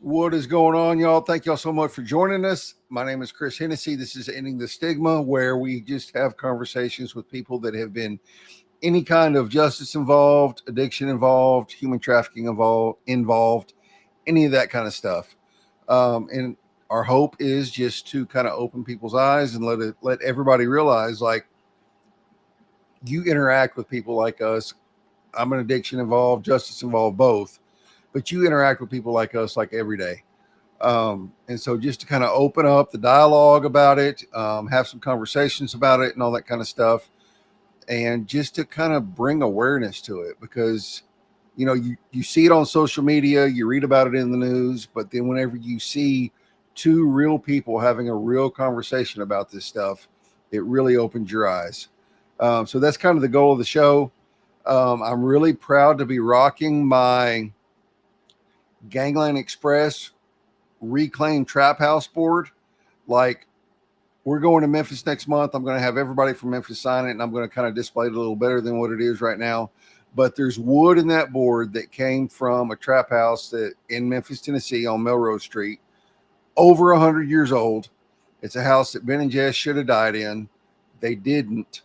What is going on, y'all? Thank y'all so much for joining us. My name is Chris Hennessy. This is Ending the Stigma, where we just have conversations with people that have been any kind of justice involved, addiction involved, human trafficking involved, any of that kind of stuff. And our hope is just to kind of open people's eyes and let everybody realize, like, you interact with people like us. I'm an addiction involved, justice involved, both, but you interact with people like us like every day. And so just to kind of open up the dialogue about it, have some conversations about it and all that kind of stuff, and just to kind of bring awareness to it because you see it on social media, you read about it in the news, but then whenever you see two real people having a real conversation about this stuff, it really opens your eyes. So that's kind of the goal of the show. I'm really proud to be rocking my Gangland Express Reclaim Trap House board. Like, we're going to Memphis next month. I'm going to have everybody from Memphis sign it, and I'm going to kind of display it a little better than what it is right now. But there's wood in that board that came from a trap house that in Memphis, Tennessee, on Melrose Street, over 100 years old. It's a house that Ben and Jess should have died in. They didn't,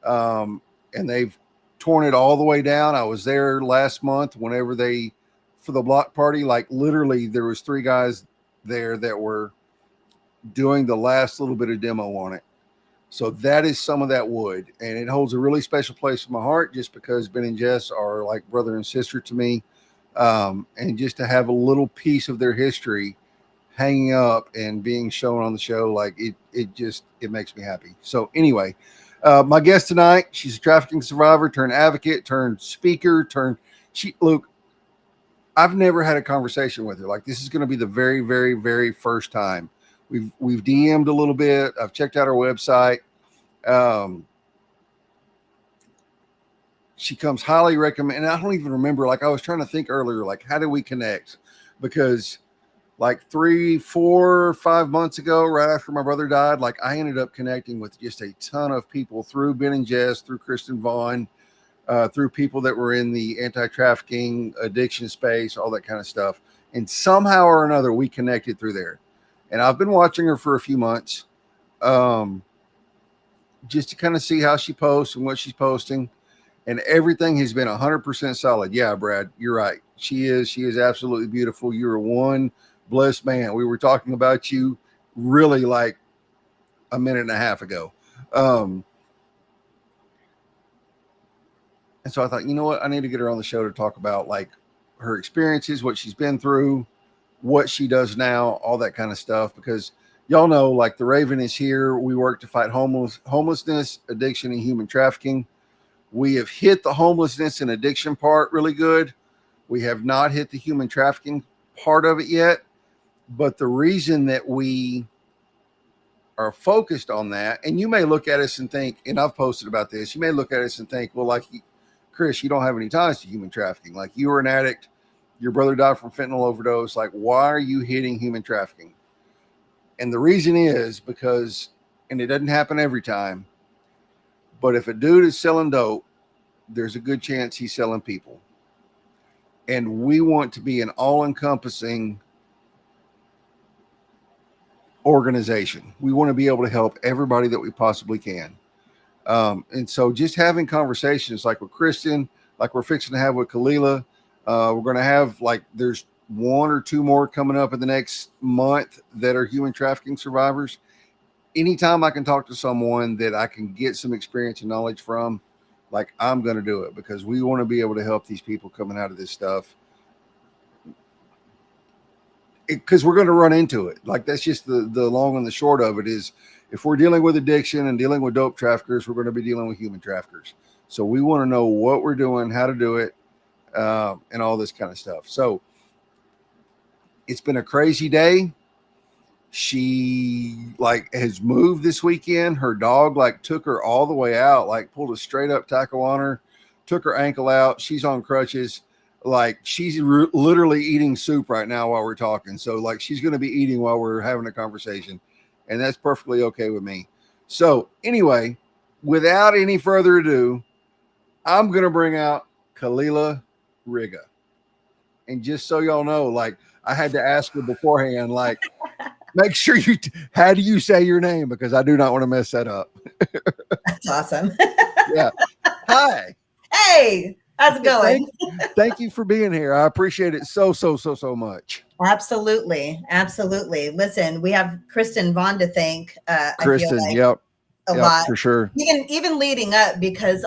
and they've torn it all the way down. I was there last month whenever they for the block party. Like, literally, there was three guys there that were doing the last little bit of demo on it. So that is some of that wood, and it holds a really special place in my heart just because Ben and Jess are like brother and sister to me. And just to have a little piece of their history hanging up and being shown on the show, like it makes me happy. So anyway, my guest tonight, she's a trafficking survivor turned advocate turned speaker turned she Luke. I've never had a conversation with her. Like, this is going to be the very, very, very first time. We've DM'd a little bit. I've checked out her website. Um, she comes highly recommended. And I don't even remember. Like, I was trying to think earlier, like, how did we connect? Because like 3, 4, 5 months ago, right after my brother died, like, I ended up connecting with just a ton of people through Ben and Jess, through Kristen Vaughn, through people that were in the anti-trafficking addiction space, all that kind of stuff. And somehow or another, we connected through there. And I've been watching her for a few months, um, just to kind of see how she posts and what she's posting. And everything has been 100% solid. Yeah, Brad, you're right. She is. She is absolutely beautiful. You're one blessed man. We were talking about you really like a minute and a half ago. Um, and so I thought, you know what? I need to get her on the show to talk about like her experiences, what she's been through, what she does now, all that kind of stuff. Because y'all know, like, the Raven is here. We work to fight homelessness, addiction, and human trafficking. We have hit the homelessness and addiction part really good. We have not hit the human trafficking part of it yet. But the reason that we are focused on that, and you may look at us and think, and I've posted about this, you may look at us and think, well, like, Chris, you don't have any ties to human trafficking. Like, you were an addict, your brother died from fentanyl overdose. Like, why are you hitting human trafficking? And the reason is because, and it doesn't happen every time, but if a dude is selling dope, there's a good chance he's selling people. And we want to be an all encompassing organization. We want to be able to help everybody that we possibly can. And so just having conversations like with Kristen, like we're fixing to have with Kalila, we're going to have, like, there's one or two more coming up in the next month that are human trafficking survivors. Anytime I can talk to someone that I can get some experience and knowledge from, like, I'm going to do it because we want to be able to help these people coming out of this stuff. Because we're going to run into it. Like, that's just the long and the short of it is, if we're dealing with addiction and dealing with dope traffickers, we're going to be dealing with human traffickers. So we want to know what we're doing, how to do it, and all this kind of stuff. So it's been a crazy day. She, like, has moved this weekend. Her dog, like, took her all the way out, like, pulled a straight up tackle on her, took her ankle out. She's on crutches. Like, she's literally eating soup right now while we're talking. So, like, she's going to be eating while we're having a conversation, and that's perfectly okay with me. So anyway, without any further ado, I'm going to bring out Kalila Riga. And just so y'all know, like, I had to ask her beforehand, like, make sure how do you say your name? Because I do not want to mess that up. That's awesome. Yeah. Hi. Hey, how's it going? Thank you for being here. I appreciate it so much. Absolutely. Absolutely. Listen, we have Kristen Vaughn to thank. Kristen, I feel like yep. a lot for sure. Even leading up, because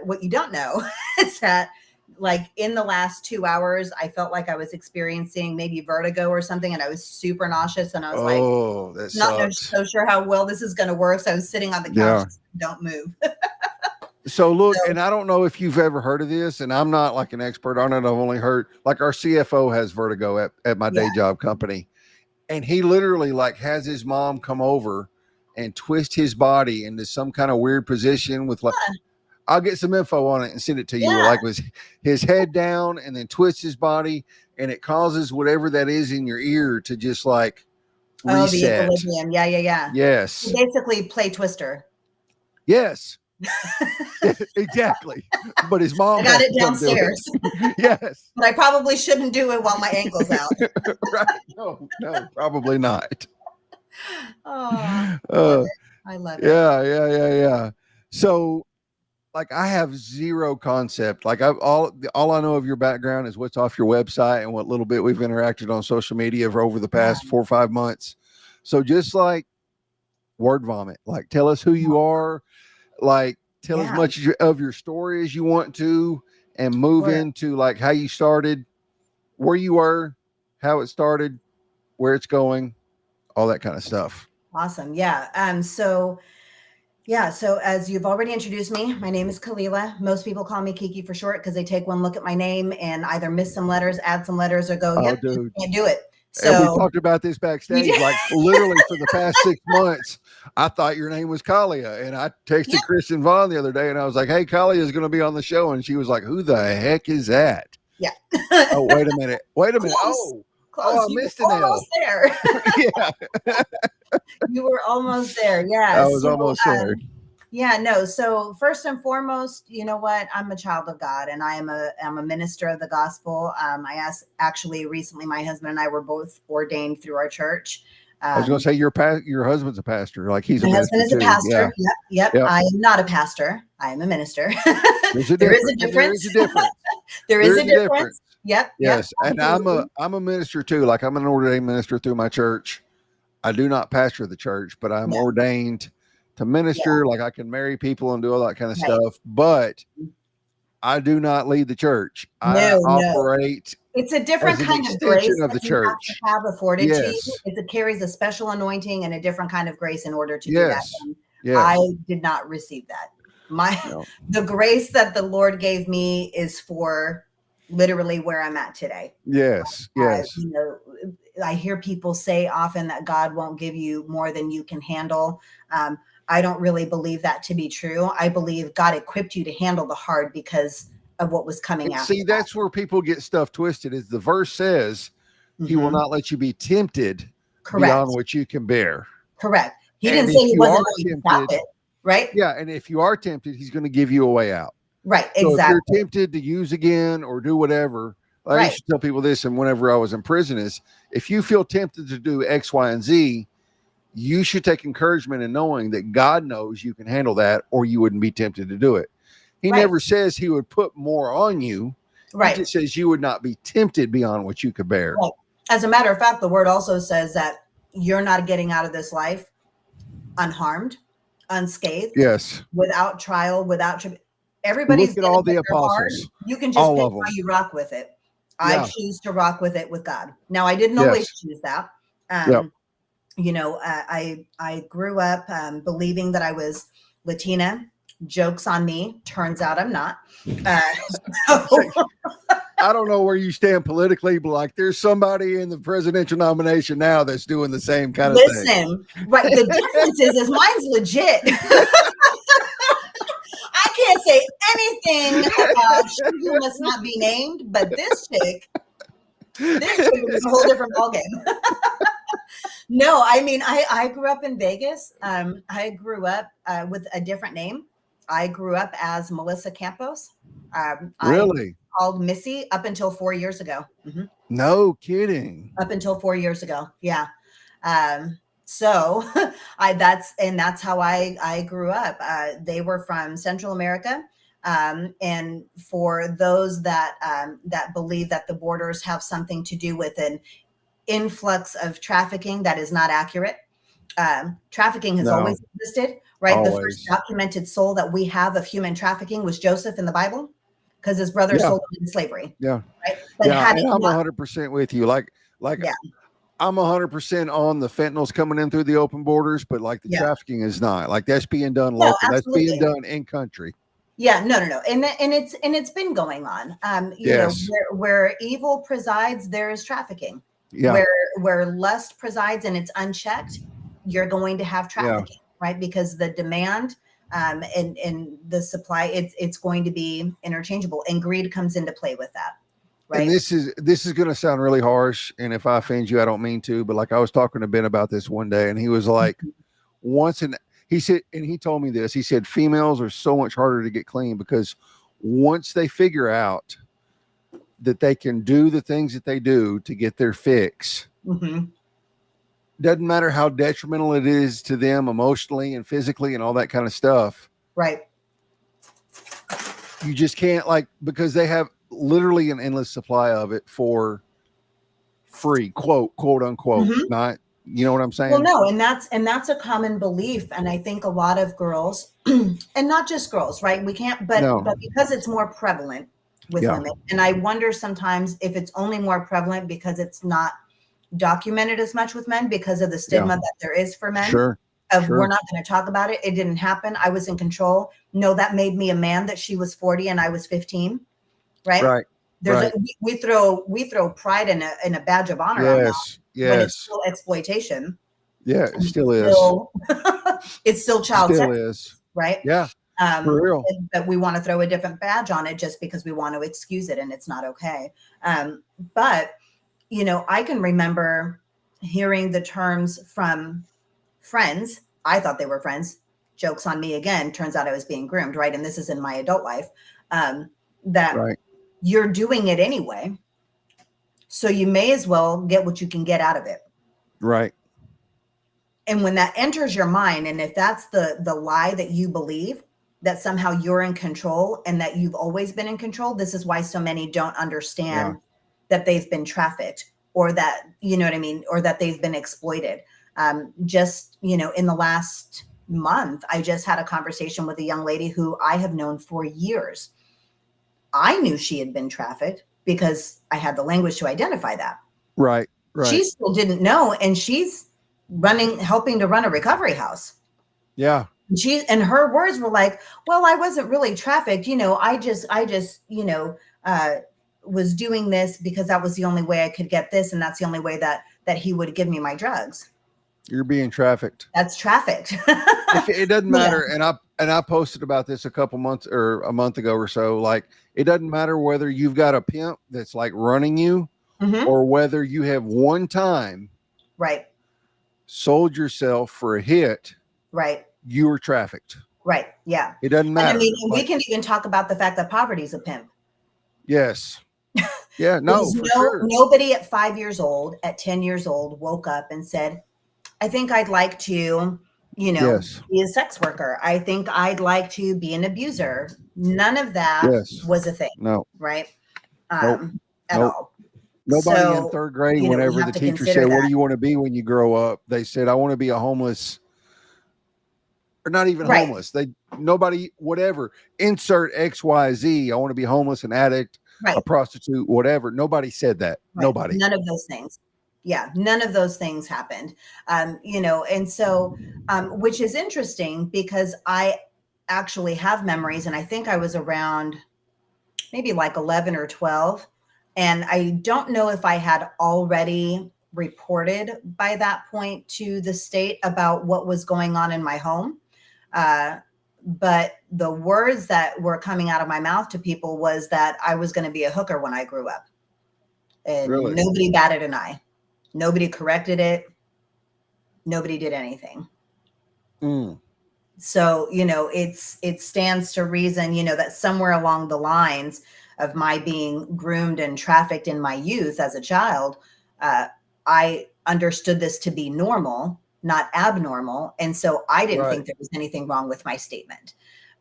what you don't know is that like in the last 2 hours, I felt like I was experiencing maybe vertigo or something, and I was super nauseous, and I was that not sucks. so sure how well this is going to work. So I was sitting on the couch, don't move. So look, and I don't know if you've ever heard of this, and I'm not like an expert on it. I've only heard, like, our CFO has vertigo at my day job company, and he literally like has his mom come over and twist his body into some kind of weird position with like, I'll get some info on it and send it to you. Like, with his head down and then twist his body, and it causes whatever that is in your ear to just like reset. The equilibrium. Yeah. Yes. So basically play Twister. Yes. Exactly. But his mom, I got it downstairs. Yes. But I probably shouldn't do it while my ankle's out. Right. No, probably not. Oh, I love it. Yeah. So, like, I have zero concept. Like, all I know of your background is what's off your website and what little bit we've interacted on social media over the past 4 or 5 months. So just like word vomit, like, tell us who you are, like, tell as much of your story as you want to, and move into like how you started, where you were, how it started, where it's going, all that kind of stuff. Awesome. Yeah. So as you've already introduced me, my name is Kalila. Most people call me Kiki for short because they take one look at my name and either miss some letters, add some letters, or go, yep, you can't do it. So, and we talked about this backstage, like literally for the past 6 months, I thought your name was Kalia. And I texted Kristen Vaughn the other day and I was like, hey, Kalia is going to be on the show. And she was like, who the heck is that? Yeah. Oh, wait a minute. Close. I missed an L. There. Yeah. You were almost there. Yeah. I was almost there. Yeah, no. So first and foremost, you know what? I'm a child of God, and I'm a minister of the gospel. Actually recently, my husband and I were both ordained through our church. I was going to say your husband's a pastor. Like, he's my husband is a pastor. Yep. I am not a pastor. I am a minister. There is a difference. There is a difference. Yep. Yes, and I'm a minister too. Like, I'm an ordained minister through my church. I do not pastor the church, but I'm ordained to minister. Like, I can marry people and do all that kind of stuff, but I do not lead the church. I operate. It's a different kind of grace of the church. Have afforded to you. It carries a special anointing and a different kind of grace in order to do that. And I did not receive that. The grace that the Lord gave me is for literally where I'm at today. Yes. I hear people say often that God won't give you more than you can handle. I don't really believe that to be true. I believe God equipped you to handle the hard because of what was coming out. See, that's where people get stuff twisted. Is the verse says, he will not let you be tempted beyond what you can bear. Correct. He didn't say he wasn't going to stop it, right? Yeah, and if you are tempted, he's going to give you a way out. Right, so if you're tempted to use again or do whatever, I used to tell people this, and whenever I was in prison, is if you feel tempted to do X, Y, and Z, you should take encouragement in knowing that God knows you can handle that, or you wouldn't be tempted to do it. He never says he would put more on you. He just says you would not be tempted beyond what you could bear. Right. As a matter of fact, the word also says that you're not getting out of this life unharmed, unscathed, without trial, without everybody's look at all the apostles. Hard. You can just pick how you rock with it. I choose to rock with it with God. Now, I didn't always choose that. I grew up believing that I was Latina. Joke's on me. Turns out I'm not. I don't know where you stand politically, but like, there's somebody in the presidential nomination now that's doing the same kind of thing. Listen, right. The difference is mine's legit. I can't say anything about who must not be named, but this chick is a whole different ballgame. No, I mean, I grew up in Vegas. I grew up with a different name. I grew up as Melissa Campos. Really? I called Missy up until 4 years ago. No kidding. Up until 4 years ago. Yeah. So that's how I grew up. They were from Central America. And for those that believe that the borders have something to do with an influx of trafficking, that is not accurate. Trafficking has always existed, right? Always. The first documented soul that we have of human trafficking was Joseph in the Bible, because his brother sold him in slavery. Yeah. Right? But and I'm 100% with you. Like yeah. I'm 100% on the fentanyls coming in through the open borders, but like the trafficking is not. Like that's being done local. That's being done in country. Yeah, no. And it's been going on. You know, where evil presides, there is trafficking. Yeah. Where lust presides and it's unchecked, you're going to have trafficking, right? Because the demand and the supply, it's going to be interchangeable, and greed comes into play with that. Right. And this is going to sound really harsh, and if I offend you, I don't mean to, but like I was talking to Ben about this one day, and he was like, he said, and he told me this, he said, females are so much harder to get clean because once they figure out that they can do the things that they do to get their fix, doesn't matter how detrimental it is to them emotionally and physically and all that kind of stuff. Right. You just can't, like, because they have literally an endless supply of it for free, quote unquote. Not, you know what I'm saying? Well, no, and that's a common belief, and I think a lot of girls, and not just girls, right? We can't, but because it's more prevalent with women, and I wonder sometimes if it's only more prevalent because it's not documented as much with men because of the stigma that there is for men. We're not going to talk about it. It didn't happen. I was in control. No, that made me a man that she was 40 and I was 15. Right. There's we throw pride in a badge of honor on that. When it's still exploitation. Yeah, it still is. It's still child sex. Is. Right. Yeah. For real. But we want to throw a different badge on it just because we want to excuse it, and it's not okay. But you know, I can remember hearing the terms from friends. I thought they were friends. Joke's on me again. Turns out I was being groomed, right? And this is in my adult life. That you're doing it anyway. So you may as well get what you can get out of it. Right. And when that enters your mind, and if that's the lie that you believe, that somehow you're in control and that you've always been in control, this is why so many don't understand that they've been trafficked, or that, you know what I mean, or that they've been exploited. Just, you know, in the last month, I just had a conversation with a young lady who I have known for years. I knew she had been trafficked because I had the language to identify that. Right. She still didn't know, and she's helping to run a recovery house. Yeah. And her words were like, well, I wasn't really trafficked. You know, I just, you know, was doing this because that was the only way I could get this. And that's the only way that he would give me my drugs. You're being trafficked. That's trafficked. It doesn't matter. Yeah. And I posted about this a month ago or so. Like, it doesn't matter whether you've got a pimp that's like running you or whether you have one time sold yourself for a hit. Right. You were trafficked. Right. Yeah. It doesn't matter. And I mean, we can even talk about the fact that poverty is a pimp. Yes. Yeah. No, for sure. Nobody at 5 years old, at 10 years old, woke up and said, I think I'd like to, you know, be a sex worker. I think I'd like to be an abuser. None of that was a thing. No. Right. At all. Nobody in third grade, whenever the teacher said, what do you want to be when you grow up? They said, I want to be a homeless, or not even homeless. Nobody, whatever, insert XYZ. I want to be homeless, an addict, a prostitute, whatever. Nobody said that. Nobody. None of those things. Yeah. None of those things happened. You know, and so, which is interesting because I actually have memories, and I think I was around maybe like 11 or 12. And I don't know if I had already reported by that point to the state about what was going on in my home. But the words that were coming out of my mouth to people was that I was going to be a hooker when I grew up. And nobody batted an eye. Nobody corrected it. Nobody did anything. So, it stands to reason, that somewhere along the lines of my being groomed and trafficked in my youth as a child, I understood this to be normal, not abnormal. And so I didn't think there was anything wrong with my statement.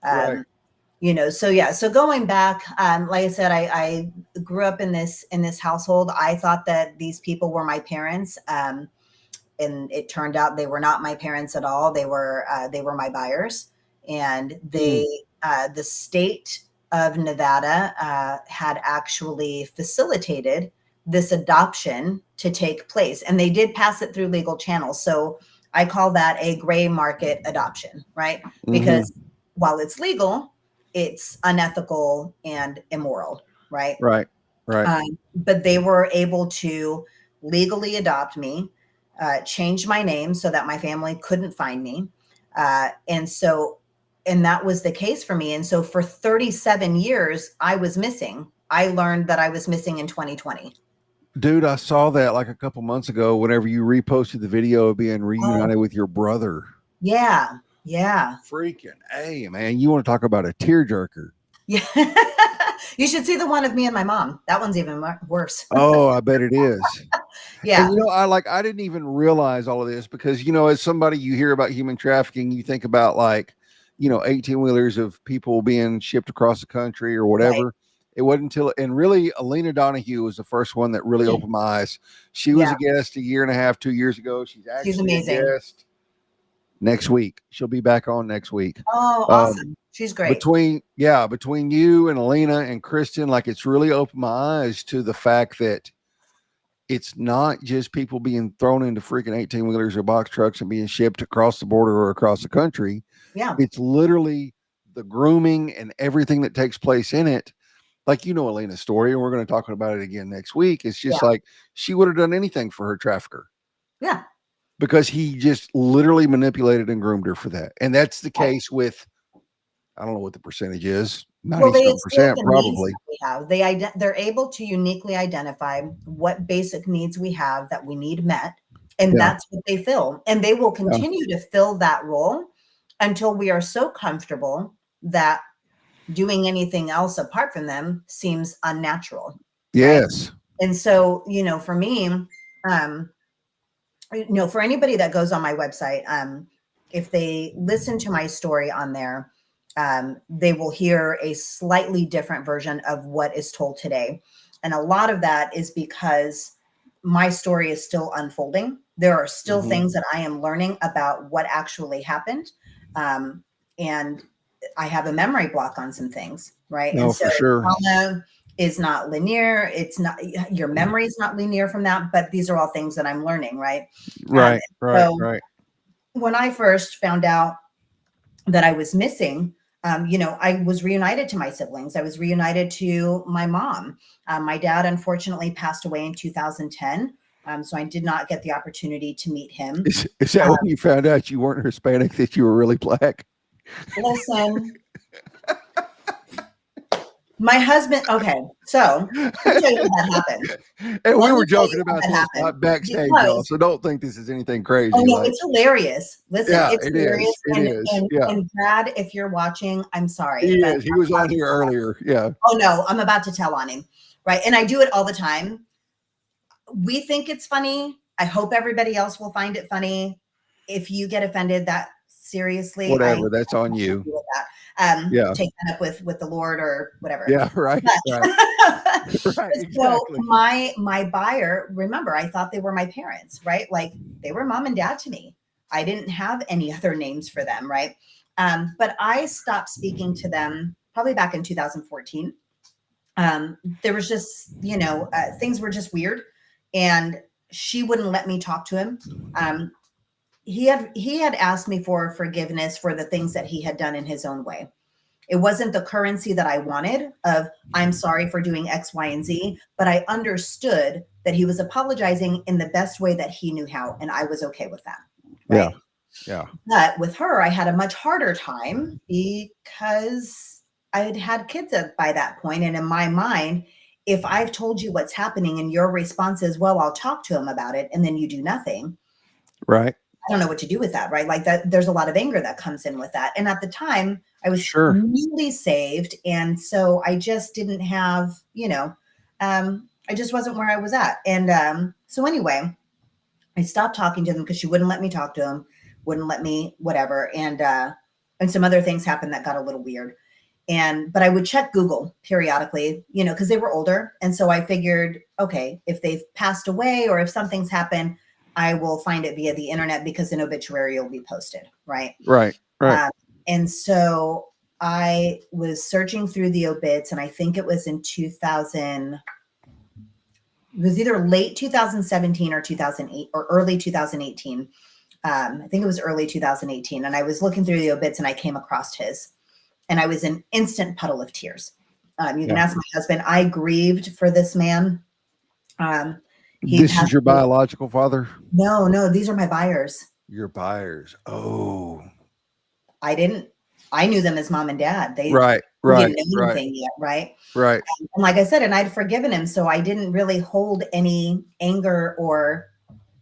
So going back, like I said, I grew up in this household. I thought that these people were my parents. And it turned out they were not my parents at all. They were my buyers, and the state of Nevada had actually facilitated this adoption to take place, and they did pass it through legal channels. So I call that a gray market adoption, right? Because while it's legal, it's unethical and immoral, right? Right. But they were able to legally adopt me, change my name so that my family couldn't find me. And that was the case for me. And so for 37 years, I was missing. I learned that I was missing in 2020. Dude, I saw that like a couple months ago whenever you reposted the video of being reunited with your brother. Yeah. Yeah. Freaking A, man. You want to talk about a tearjerker. Yeah. You should see the one of me and my mom. That one's even worse. Oh, I bet it is. Yeah. And, I didn't even realize all of this because, as somebody you hear about human trafficking, you think about 18-wheelers of people being shipped across the country or whatever. Right. It wasn't until, and really, Alina Donahue was the first one that really opened my eyes. She was a guest a year and a half, 2 years ago. She's amazing. A guest next week. She'll be back on next week. Oh, awesome. She's great. Between you and Alina and Kristen, it's really opened my eyes to the fact that it's not just people being thrown into freaking 18-wheelers or box trucks and being shipped across the border or across the country. Yeah. It's literally the grooming and everything that takes place in it. Alina's story, and we're going to talk about it again next week. It's just she would have done anything for her trafficker. Yeah. Because he just literally manipulated and groomed her for that. And that's the case with, I don't know what the percentage is. 97% probably. They're able to uniquely identify what basic needs we have that we need met. And that's what they fill. And they will continue to fill that role until we are so comfortable that doing anything else apart from them seems unnatural. Yes. Right? And so, for me, for anybody that goes on my website, if they listen to my story on there, they will hear a slightly different version of what is told today. And a lot of that is because my story is still unfolding. There are still things that I am learning about what actually happened. And I have a memory block on some things, right? No, and so for sure. Trauma is not linear. It's not, your memory is not linear from that, but these are all things that I'm learning, right? Right. When I first found out that I was missing, I was reunited to my siblings. I was reunited to my mom. My dad, unfortunately, passed away in 2010. So I did not get the opportunity to meet him. Is that when you found out you weren't Hispanic, that you were really black? Listen, my husband. Okay, so let me tell you what that happened. And we were joking about this backstage, y'all. So don't think this is anything crazy. Oh no, it's hilarious. Listen, it's hilarious. It is. And Brad, if you're watching, I'm sorry. He is. He was on here earlier. Yeah. Oh no, I'm about to tell on him. Right, and I do it all the time. We think it's funny. I hope everybody else will find it funny. If you get offended, that seriously, whatever, that's on you. Take that up with the Lord or whatever. Yeah, right. Right, exactly. So my buyer, remember, I thought they were my parents, right? Like they were mom and dad to me. I didn't have any other names for them, right? But I stopped speaking to them probably back in 2014. There was just, things were just weird, and she wouldn't let me talk to him. He had asked me for forgiveness for the things that he had done in his own way. It wasn't the currency that I wanted of, I'm sorry for doing X, Y, and Z, but I understood that he was apologizing in the best way that he knew how. And I was okay with that. Right? Yeah. But with her, I had a much harder time because I had kids by that point. And in my mind, if I've told you what's happening and your response is, well, I'll talk to him about it, and then you do nothing. Right. I don't know what to do with that, right? Like that, there's a lot of anger that comes in with that. And at the time, I was newly saved. And so I just didn't have, I just wasn't where I was at. And so anyway, I stopped talking to them because she wouldn't let me talk to him, wouldn't let me, whatever. And some other things happened that got a little weird. But I would check Google periodically, because they were older. And so I figured, okay, if they've passed away or if something's happened, I will find it via the internet because an obituary will be posted. Right. Right. And so I was searching through the obits, and I think it was in 2000. It was either late 2017 or 2008 or early 2018. I think it was early 2018. And I was looking through the obits and I came across his, and I was an instant puddle of tears. You can ask my husband. I grieved for this man. This is your biological father? No, these are my buyers. Your buyers. Oh, I knew them as mom and dad. They didn't know anything yet. Right. And like I said, and I'd forgiven him. So I didn't really hold any anger or,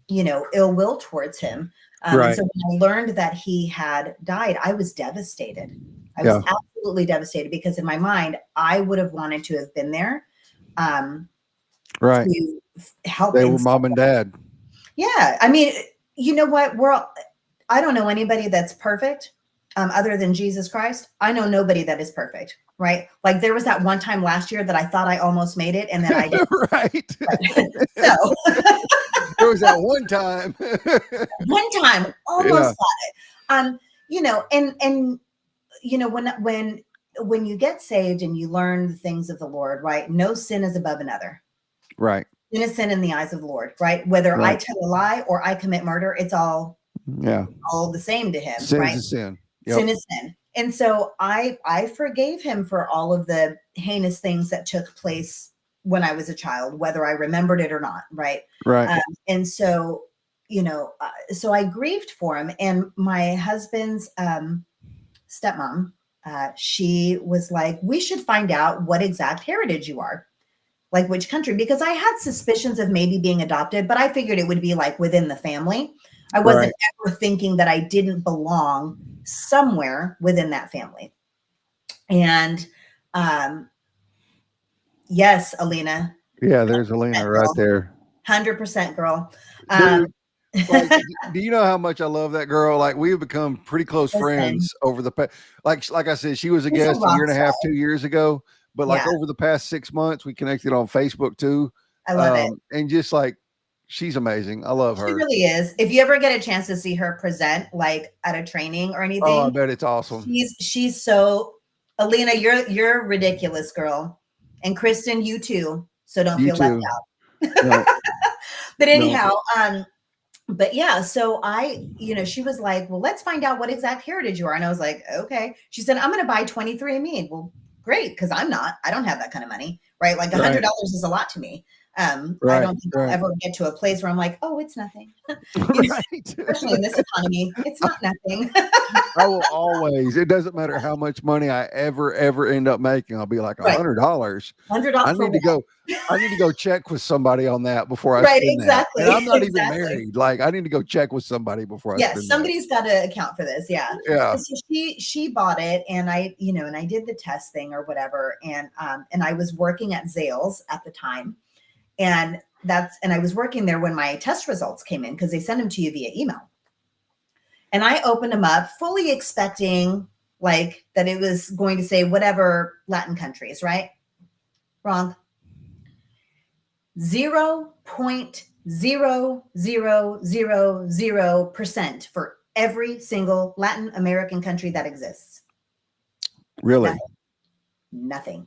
ill will towards him. So when I learned that he had died, I was devastated. I was absolutely devastated because in my mind, I would have wanted to have been there. To help. They were mom and dad. Yeah. I mean, you know what? I don't know anybody that's perfect. Other than Jesus Christ. I know nobody that is perfect, right? Like there was that one time last year that I thought I almost made it, and then I didn't. So there was that one time. Almost got it. When you get saved and you learn the things of the Lord, right? No sin is above another. Right. Sin is sin in the eyes of the Lord, right? Whether I tell a lie or I commit murder, it's all the same to him. Sin right? is sin. Yep. Sin is sin. And so I forgave him for all of the heinous things that took place when I was a child, whether I remembered it or not. Right. And so, so I grieved for him. And my husband's stepmom, she was like, we should find out what exact heritage you are, like which country, because I had suspicions of maybe being adopted, but I figured it would be like within the family. I wasn't ever thinking that I didn't belong somewhere within that family. And yes, Alina. Yeah, there's Alina right there. 100% girl. Like, do you know how much I love that girl? Like we've become pretty close friends over the past. Like I said, she was a guest a year and a half, 2 years ago. But like over the past 6 months, we connected on Facebook too. I love it. And just like, she's amazing. I love her. She really is. If you ever get a chance to see her present, like at a training or anything, oh, I bet it's awesome. She's so. Alina, you're ridiculous, girl, and Kristen, you too. So don't feel left out. No. But anyhow, but yeah. So she was like, well, let's find out what exact heritage you are, and I was like, okay. She said, I'm going to buy 23andMe. Well, great, because I don't have that kind of money, right? Like $100 is a lot to me. I don't think I'll ever get to a place where I'm like, oh, it's nothing. Especially in this economy, it's not nothing. I will always, it doesn't matter how much money I ever end up making. I'll be like $100. $100. I need to go check with somebody on that before I spend exactly. that. And I'm not even married. Like I need to go check with somebody before I spend somebody's got to account for this. Yeah. Yeah. So she bought it, and I did the test thing or whatever. And I was working at Zales at the time. And I was working there when my test results came in, because they send them to you via email. And I opened them up fully expecting like that it was going to say whatever Latin countries, right? Wrong. 0.0000% for every single Latin American country that exists. Really? Nothing.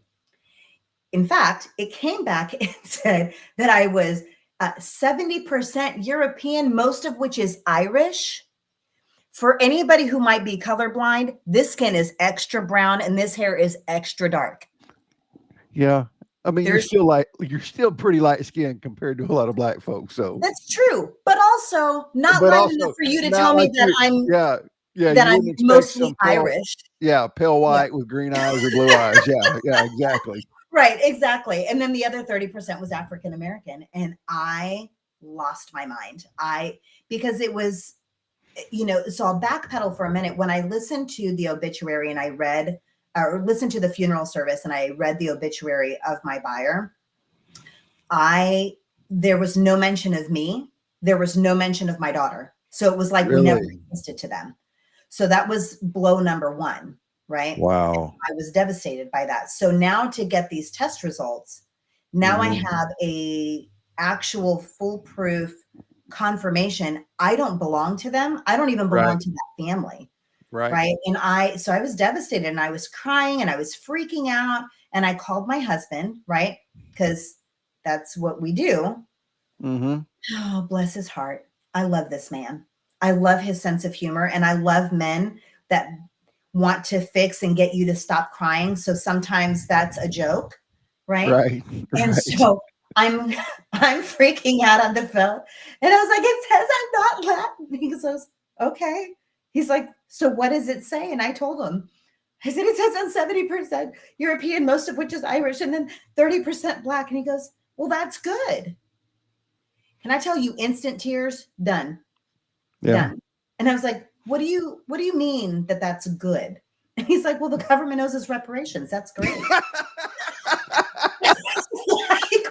In fact, it came back and said that I was 70% European, most of which is Irish. For anybody who might be colorblind, this skin is extra brown and this hair is extra dark. Yeah. I mean, you're still pretty light skinned compared to a lot of black folks. So that's true, but also not light enough for you to tell me that I'm that I'm mostly Irish. Pale white with green eyes or blue eyes. Yeah, exactly. Right, exactly. And then the other 30% was African American, and I lost my mind. Because it was so I'll backpedal for a minute. When I listened to the obituary and I read or listened to the funeral service and I read the obituary of my buyer, there was no mention of me. There was no mention of my daughter. So it was like we never existed to them. So that was blow number one, right? Wow. And I was devastated by that. So now to get these test results, now I have a actual foolproof confirmation. I don't belong to them. I don't even belong to that family. Right. And so I was devastated and I was crying and I was freaking out. And I called my husband, right? Because that's what we do. Oh, bless his heart. I love this man. I love his sense of humor. And I love men that want to fix and get you to stop crying. So sometimes that's a joke. Right. And so I'm freaking out on the phone. And I was like, it says I'm not Latin. He goes, okay. He's like, so what does it say? And I told him, I said, it says I'm 70% European, most of which is Irish, and then 30% Black. And he goes, well, that's good. Can I tell you, instant tears? Done. Done. And I was like, what do you mean that that's good? And he's like, well, the government knows it's reparations. That's great. Like,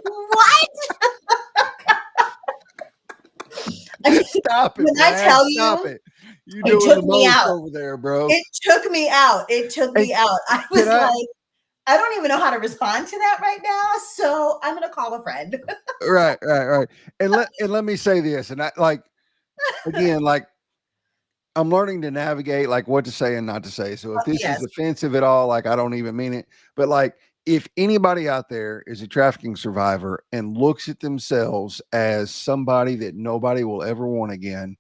what? I mean, stop it. When man. I tell stop you, it. You doing took the me most out over there, bro. It took me out. It took me out. I was like, I don't even know how to respond to that right now. So I'm gonna call a friend. Right. And let me say this. And I again, I'm learning to navigate what to say and not to say. So if this is offensive at all, I don't even mean it. But if anybody out there is a trafficking survivor and looks at themselves as somebody that nobody will ever want again,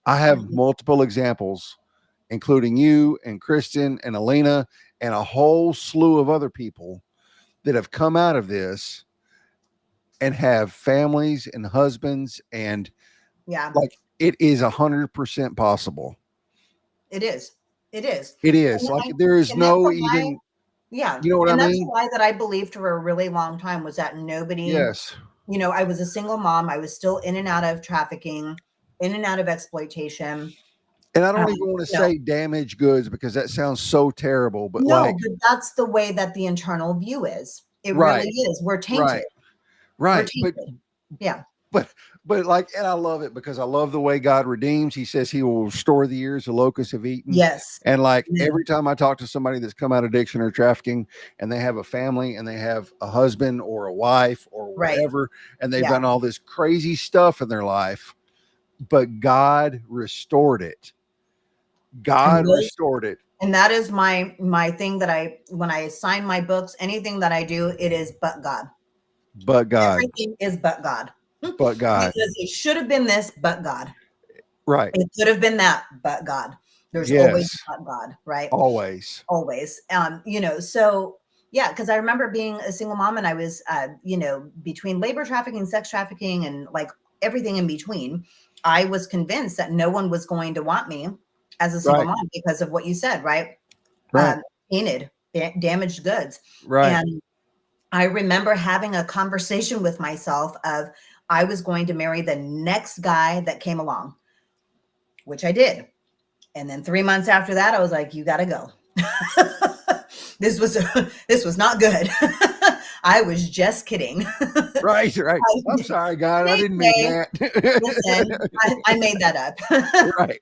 I have multiple examples, including you and Kristen and Alina and a whole slew of other people that have come out of this and have families and husbands, and it is 100% possible. It is. It is. There is no even. Yeah. You know what I mean? That's a lie that I believed for a really long time, was that nobody. Yes. I was a single mom. I was still in and out of trafficking, in and out of exploitation. And I don't even want to say damaged goods because that sounds so terrible. But but that's the way that the internal view is. It really is. We're tainted. Right. We're tainted. But and I love it because I love the way God redeems. He says he will restore the years the locusts have eaten. Yes. And every time I talk to somebody that's come out of addiction or trafficking and they have a family and they have a husband or a wife or whatever, and they've done all this crazy stuff in their life, but God restored it. God restored it. And that is my thing that when I sign my books, anything that I do, it is but God. But God. Everything is but God. But God. Because it should have been this, but God. Right. It could have been that, but God. There's always but God, right? Always. So because I remember being a single mom and I was between labor trafficking, sex trafficking, and everything in between. I was convinced that no one was going to want me as a single mom because of what you said, right? Tainted, damaged goods. Right. And I remember having a conversation with myself of I was going to marry the next guy that came along, which I did. And then 3 months after that, I was like, you got to go. This was not good. I was just kidding. Right. I'm sorry, God. I didn't mean that. Listen, I made that up. Right.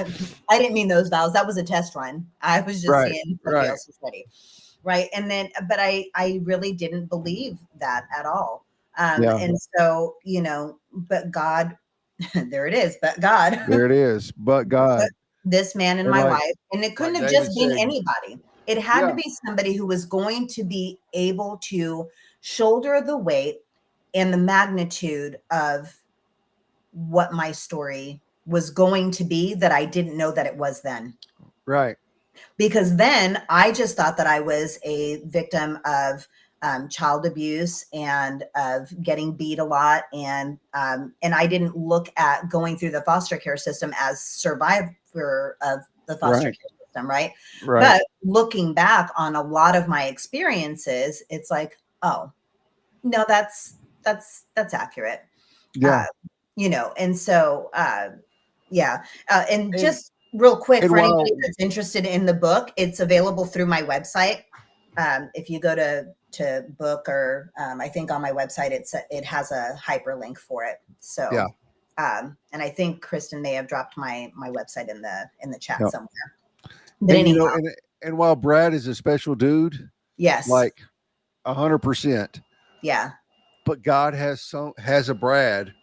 I didn't mean those vows. That was a test run. I was just seeing if somebody else was ready. Right. And then, but I really didn't believe that at all. And so, but God, there it is, but God. There it is, but God. This man and my wife. And it couldn't have just been anybody. It had to be somebody who was going to be able to shoulder the weight and the magnitude of what my story was going to be that I didn't know that it was then. Right. Because then I just thought that I was a victim of child abuse and of getting beat a lot. And I didn't look at going through the foster care system as survivor of the foster care system. Right. But looking back on a lot of my experiences, it's like, oh, no, that's accurate. Yeah. And so Yeah. And just real quick, for anybody that's interested in the book, it's available through my website. If you go to book, or I think on my website, it has a hyperlink for it. So, yeah. And I think Kristen may have dropped my website in the chat somewhere. But and, anyhow, and while Brad is a special dude, yes, like 100%, yeah. But God has a Brad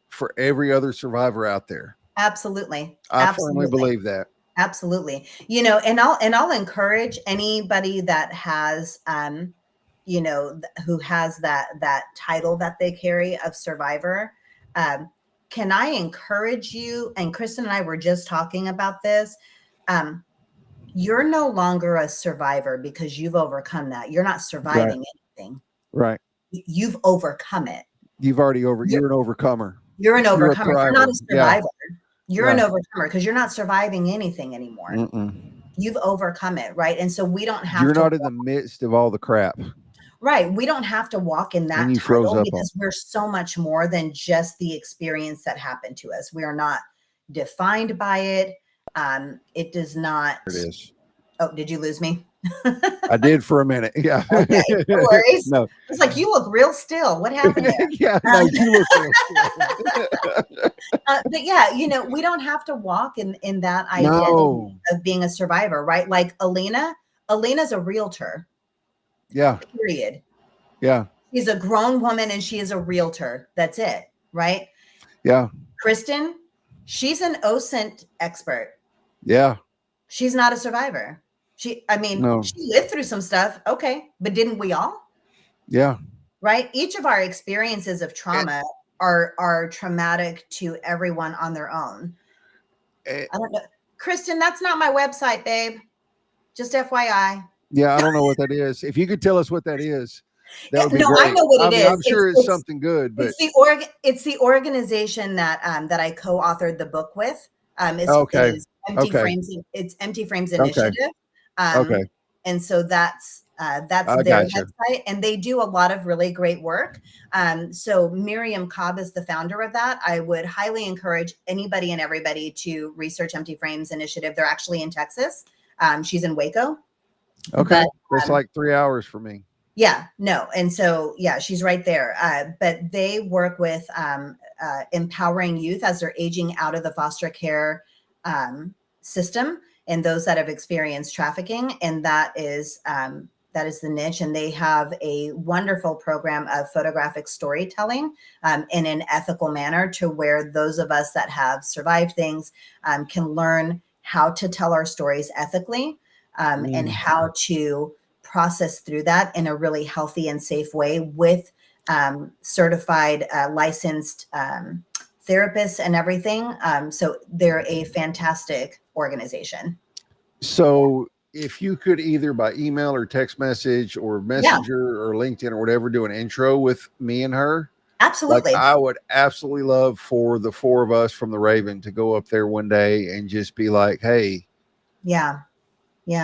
for every other survivor out there. Absolutely. I firmly believe that. Absolutely. You know, and I'll encourage anybody that has, you know, who has that title that they carry of survivor. Can I encourage you? And Kristen and I were just talking about this. You're no longer a survivor because you've overcome that. You're not surviving anything. Right. You've overcome it. You've already you're an overcomer. You're an overcomer. You're not a survivor. Yeah. You're an overcomer because you're not surviving anything anymore. You've overcome it, right? And so we don't have You're not in the midst of all the crap. Right. We don't have to walk in that title because we're so much more than just the experience that happened to us. We are not defined by it. It does not. It is. Oh, did you lose me? I did for a minute. Yeah. Okay, no worries. No. It's like, you look real still. What happened there? Yeah, no, you look real still. But yeah, you know, we don't have to walk in that identity of being a survivor, right? Like Alina's a realtor. Yeah. Period. Yeah. She's a grown woman and she is a realtor. That's it. Right. Yeah. Kristen, she's an OSINT expert. Yeah. She's not a survivor. She lived through some stuff. Okay. But didn't we all? Yeah. Right. Each of our experiences of trauma are traumatic to everyone on their own. I don't know. Kristen, that's not my website, babe. Just FYI. Yeah, I don't know what that is. If you could tell us what that is, that would be great. I know what it is. I'm sure it's something good, but it's the organization that I co-authored the book with. It's Empty Frames. It's Empty Frames Initiative. Okay. And so that's their website, and they do a lot of really great work. So Miriam Cobb is the founder of that. I would highly encourage anybody and everybody to research Empty Frames Initiative. They're actually in Texas. She's in Waco. Okay. But, it's like 3 hours for me. Yeah, no. And so, yeah, she's right there. But they work with empowering youth as they're aging out of the foster care system, and those that have experienced trafficking. And that is the niche. And they have a wonderful program of photographic storytelling in an ethical manner, to where those of us that have survived things can learn how to tell our stories ethically. And how to process through that in a really healthy and safe way with certified, licensed therapists and everything. So they're a fantastic organization. So if you could either by email or text message or messenger or LinkedIn or whatever, do an intro with me and her. Absolutely. Like, I would absolutely love for the four of us from the Raven to go up there one day and just be like, hey,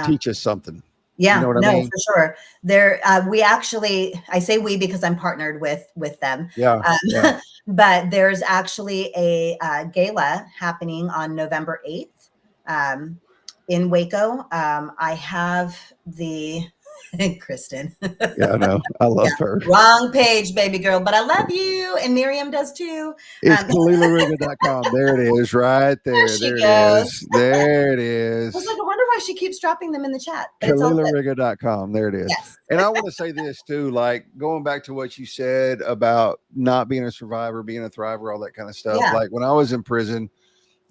teach us something. Yeah, you know what I mean? For sure. There, we actually, I say we because I'm partnered with them. Yeah. But there's actually a gala happening on November 8th in Waco. I have the Kristen. Yeah, I know. I love her. Wrong page, baby girl, but I love you, and Miriam does too. It's KalilaRiga.com. There it is, right there. There it is. There it is. I was like, I wonder why she keeps dropping them in the chat. KalilaRiga.com. There it is. Yes. And I want to say this too, like going back to what you said about not being a survivor, being a thriver, all that kind of stuff. Yeah. Like when I was in prison,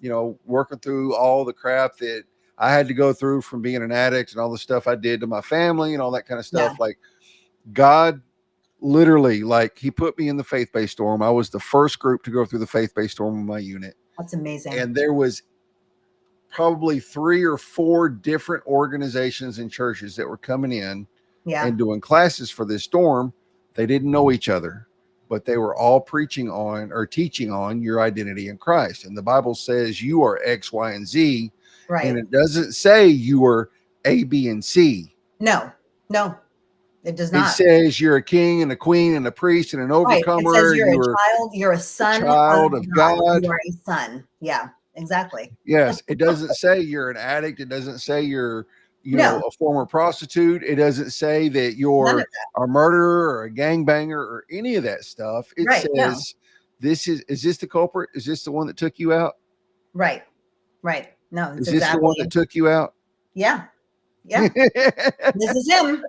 you know, working through all the crap that I had to go through from being an addict and all the stuff I did to my family and all that kind of stuff. Yeah. Like God literally, like, he put me in the faith-based storm. I was the first group to go through the faith-based storm in my unit. That's amazing. And there was probably 3 or 4 different organizations and churches that were coming in and doing classes for this storm. They didn't know each other, but they were all preaching on or teaching on your identity in Christ. And the Bible says you are X, Y, and Z. Right. And it doesn't say you are A, B, and C. No, it does not. It says you're a king and a queen and a priest and an overcomer. It says you're a child. You're a son of God. You are a son. Yeah. exactly. Yes. It doesn't say you're an addict. It doesn't say you're, a former prostitute. It doesn't say that you're a murderer or a gangbanger or any of that stuff. It says, is this the culprit? Is this the one that took you out? Right. Right. No, it's is this the one that took you out? Yeah. Yeah. This is him.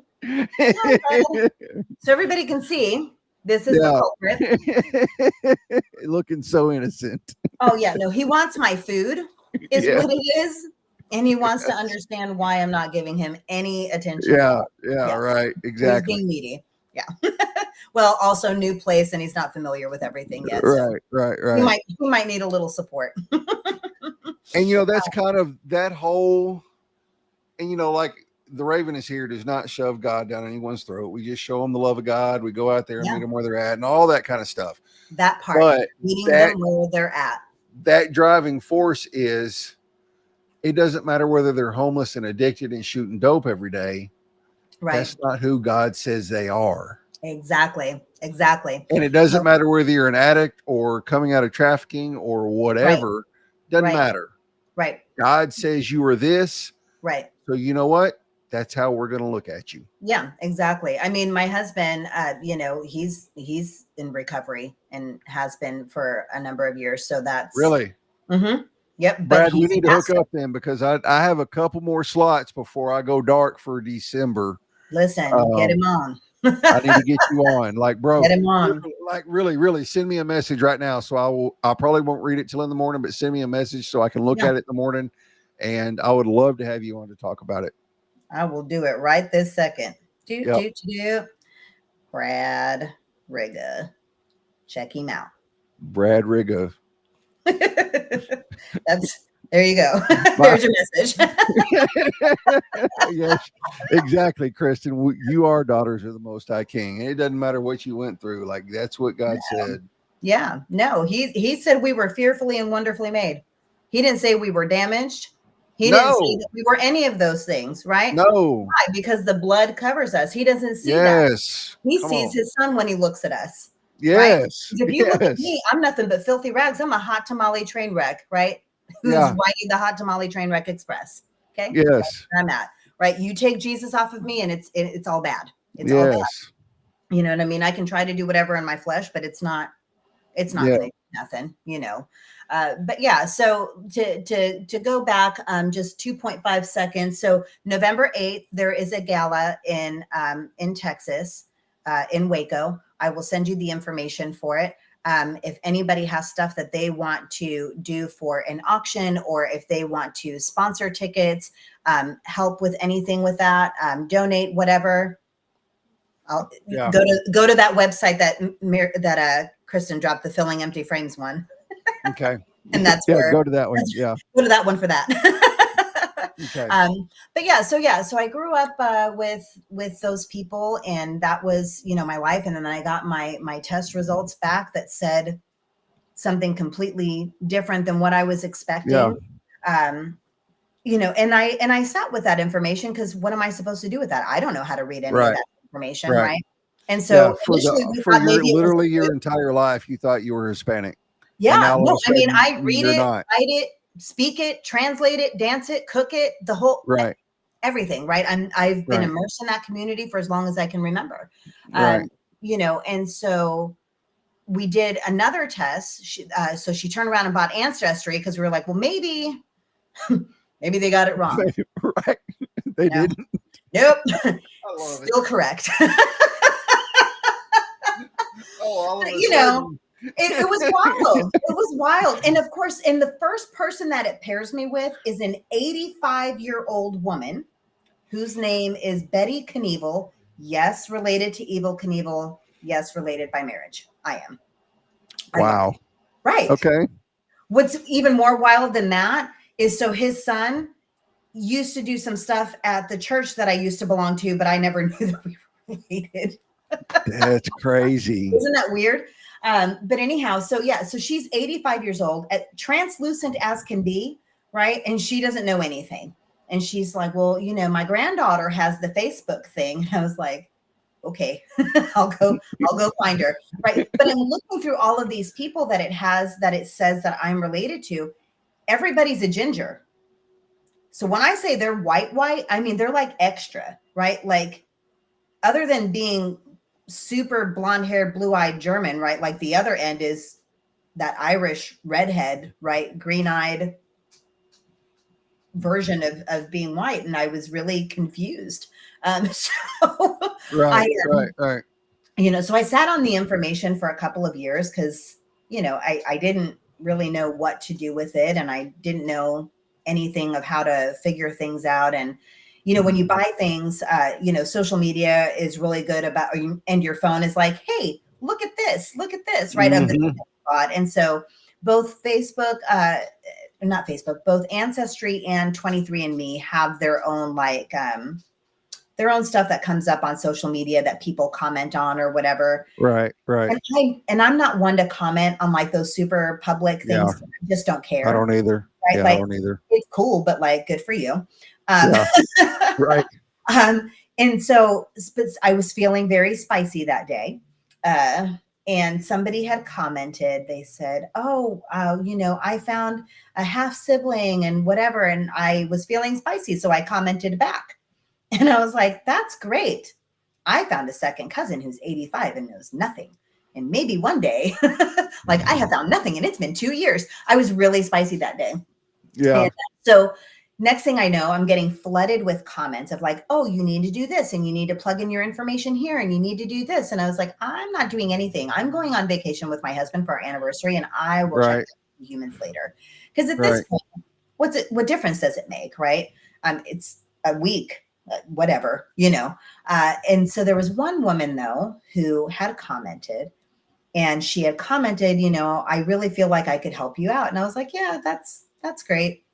So everybody can see this is the culprit. Looking so innocent. Oh, yeah. No, he wants my food is what it is. And he wants to understand why I'm not giving him any attention. Yeah. Right. Exactly. He's being needy. Yeah. Well, also new place, and he's not familiar with everything yet. Right. He might need a little support. And that's kind of that whole, and like the Raven is here does not shove God down anyone's throat. We just show them the love of God. We go out there and meet them where they're at and all that kind of stuff. That part, but meeting them where they're at. That driving force is, it doesn't matter whether they're homeless and addicted and shooting dope every day. Right. That's not who God says they are. Exactly. And it doesn't matter whether you're an addict or coming out of trafficking or whatever. Doesn't matter. Right. God says you are this. Right. So you know what? That's how we're going to look at you. Yeah, exactly. I mean, my husband, he's in recovery and has been for a number of years. So that's really. Mm-hmm. Yep. Brad, we need to hook up then, because I have a couple more slots before I go dark for December. Listen, get him on. I need to get you on, like, bro. Get him on. Like, really, send me a message right now. So I probably won't read it till in the morning, but send me a message so I can look at it in the morning. And I would love to have you on to talk about it. I will do it right this second. Brad Riga. Check him out. Brad Riga. There you go. There's your message. Yes, exactly, Kristen. You are daughters of the Most High King. And it doesn't matter what you went through. Like, that's what God said. Yeah. No, he said we were fearfully and wonderfully made. He didn't say we were damaged. He didn't say that we were any of those things, right? No. Why? Because the blood covers us. He doesn't see that. He sees his son when he looks at us. Yes. Right? If you look at me, I'm nothing but filthy rags. I'm a hot tamale train wreck, right? Who's riding the hot tamale train wreck express. Okay. Yes. That's where I'm at. Right. You take Jesus off of me and it's all bad. It's all bad. You know what I mean? I can try to do whatever in my flesh, but it's not gonna do nothing, but yeah, so to go back just 2.5 seconds. So November 8th, there is a gala in Texas, in Waco. I will send you the information for it. If anybody has stuff that they want to do for an auction, or if they want to sponsor tickets, help with anything with that, donate, whatever, I'll go to that website that Kristen dropped, the Filling Empty Frames one. Okay. And that's where go to that one. Yeah. Go to that one for that. Okay. But so I grew up with those people, and that was, my life. And then I got my test results back that said something completely different than what I was expecting. Yeah. And I sat with that information, because what am I supposed to do with that? I don't know how to read any of that information. Right. And so for your entire life, you thought you were Hispanic. Yeah. No, I mean, I read it, write it, speak it, translate it, dance it, cook it, the whole, everything. Right. I've been immersed in that community for as long as I can remember. And so we did another test. So she turned around and bought Ancestry, because we were like, well, maybe they got it wrong. Right. They didn't. Nope. Still correct. It was wild. It was wild. And of course, and the first person that it pairs me with is an 85-year-old woman whose name is Betty Knievel. Yes, related to Evel Knievel. Yes, related by marriage. I am. Wow. Right. Okay. What's even more wild than that is, so his son used to do some stuff at the church that I used to belong to, but I never knew that we were related. That's crazy. Isn't that weird? But anyhow, so she's 85 years old, translucent as can be, right? And she doesn't know anything. And she's like, well, my granddaughter has the Facebook thing. And I was like, okay, I'll go find her. Right. But I'm looking through all of these people that it says that I'm related to. everybody's a ginger. So when I say they're white, I mean, they're like extra, right? Like other than being super blonde haired, blue eyed German, right? Like the other end is that Irish redhead, right? Green eyed version of being white. And I was really confused. So right, right. You know, so I sat on the information for a couple of years because, you know, I didn't really know what to do with it. And I didn't know anything of how to figure things out. And, you know, when you buy things, you know, social media is really good about, and your phone is like, hey, look at this, right? Of the bought. And so both Facebook, not Facebook, both Ancestry and 23andMe have their own like their own stuff that comes up on social media that people comment on or whatever. Right. And I'm not one to comment on like those super public things. Yeah. I just don't care. I don't either. Right? Yeah, Like, I don't either. It's cool, but like, good for you. Yeah. Right. And so I was feeling very spicy that day. And somebody had commented, they said, oh, you know, I found a half sibling and whatever. And I was feeling spicy. So I commented back. And I was like, that's great. I found a second cousin who's 85 and knows nothing. And maybe one day, like I have found nothing and it's been 2 years. I was really spicy that day. Yeah. And so next thing I know, I'm getting flooded with comments of like, oh, you need to do this and you need to plug in your information here and you need to do this. And I was like, I'm not doing anything. I'm going on vacation with my husband for our anniversary and I will check the humans later. Because at this point, what difference does it make, right? It's a week. Whatever, you know. And so there was one woman though who had commented, and she had commented, you know, I really feel like I could help you out. And I was like, yeah, that's great.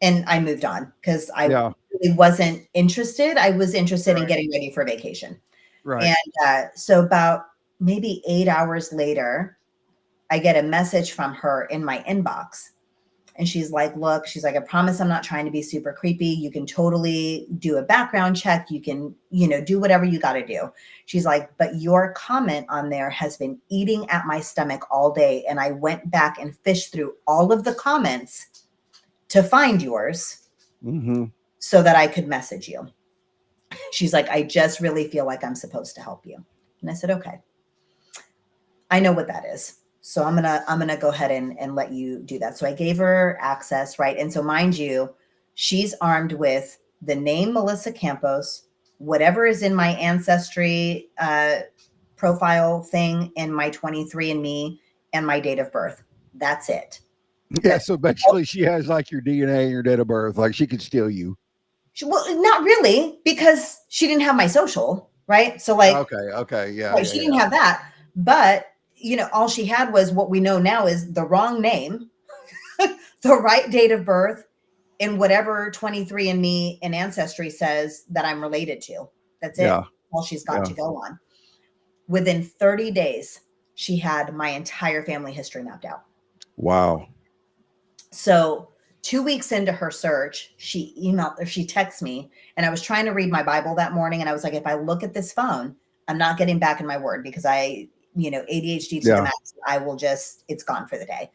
And I moved on because I really wasn't interested. I was interested in getting ready for vacation. Right. And so about maybe 8 hours later, I get a message from her in my inbox. And she's like, look, she's like, I promise I'm not trying to be super creepy. You can totally do a background check. You can, you know, do whatever you got to do. She's like, but your comment on there has been eating at my stomach all day. And I went back and fished through all of the comments to find yours so that I could message you. She's like, I just really feel like I'm supposed to help you. And I said, okay, I know what that is. So I'm gonna go ahead and let you do that. So I gave her access, right? And so mind you, she's armed with the name Melissa Campos, whatever is in my ancestry profile thing, in my 23andMe, and my date of birth. That's it. Yeah. So basically, she has like your DNA and your date of birth. Like she could steal you. Well, not really, because she didn't have my social, right? So like, okay, yeah. Right, she didn't have that, but you know, all she had was what we know now is the wrong name, the right date of birth, and whatever 23andMe and Ancestry says that I'm related to. That's it. All she's got to go on. Within 30 days, she had my entire family history mapped out. Wow. So 2 weeks into her search, she texts me, and I was trying to read my Bible that morning. And I was like, if I look at this phone, I'm not getting back in my word because you know, ADHD to the max, I will just, it's gone for the day.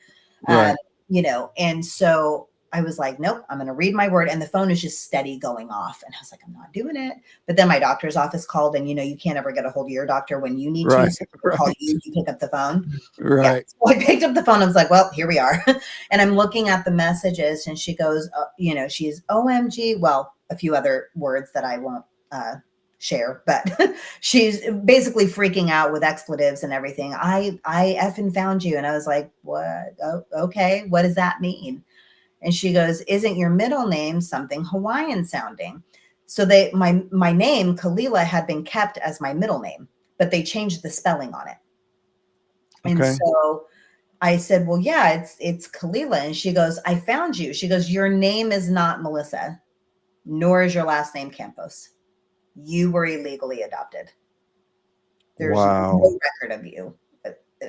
Right. You know, and so I was like, nope, I'm going to read my word. And the phone is just steady going off. And I was like, I'm not doing it. But then my doctor's office called, and, you know, you can't ever get a hold of your doctor when you need to. So call you pick up the phone. Right. Yeah. So I picked up the phone. I was like, well, here we are. And I'm looking at the messages, and she goes, you know, she's OMG. Well, a few other words that I won't, share, but she's basically freaking out with expletives and everything. I effing found you. And I was like, what? Oh, okay. What does that mean? And she goes, isn't your middle name something Hawaiian sounding? So my name, Kalila, had been kept as my middle name, but they changed the spelling on it. Okay. And so I said, well, yeah, it's Kalila. And she goes, I found you. She goes, your name is not Melissa, nor is your last name Campos. You were illegally adopted. There's no record of you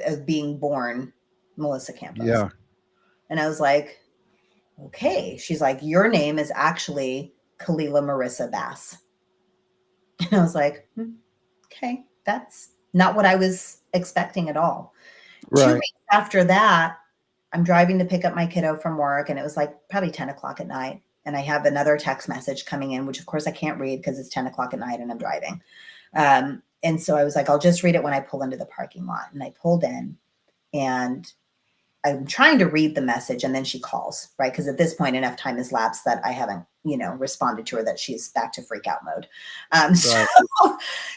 of being born Melissa Campos. Yeah. And I was like, okay. She's like, your name is actually Kalila Marissa Bass. And I was like, okay, that's not what I was expecting at all. Right. 2 weeks after that, I'm driving to pick up my kiddo from work, and it was like probably 10 o'clock at night. And I have another text message coming in, which of course I can't read because it's 10 o'clock at night and I'm driving. And so I was like, I'll just read it when I pull into the parking lot. And I pulled in, and I'm trying to read the message, and then she calls, right? Because at this point, enough time has lapsed that I haven't, responded to her, that she's back to freak out mode. So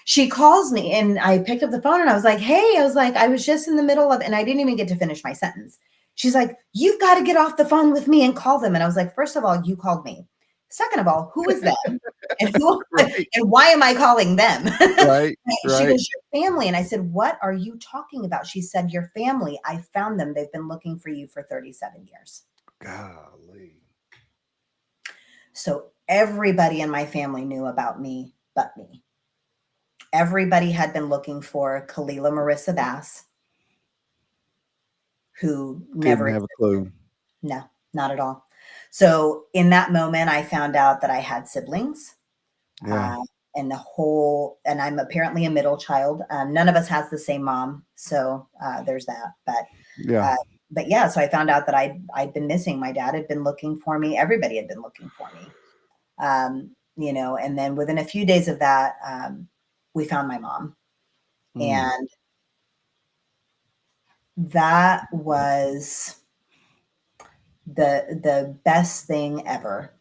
she calls me, and I picked up the phone, and I was like, hey, I was just in the middle of, and I didn't even get to finish my sentence. She's like, you've got to get off the phone with me and call them. And I was like, first of all, you called me. Second of all, who is them? And and why am I calling them? Right. She goes, your family. And I said, what are you talking about? She said, your family. I found them. They've been looking for you for 37 years. Golly. So everybody in my family knew about me but me. Everybody had been looking for Kalila Marissa Bass, who never didn't have a clue. No, not at all. So in that moment, I found out that I had siblings. Yeah. And I'm apparently a middle child. None of us has the same mom. So there's that. But yeah, so I found out that I'd been missing. My dad had been looking for me. Everybody had been looking for me. And then within a few days of that, we found my mom. And that was the best thing ever.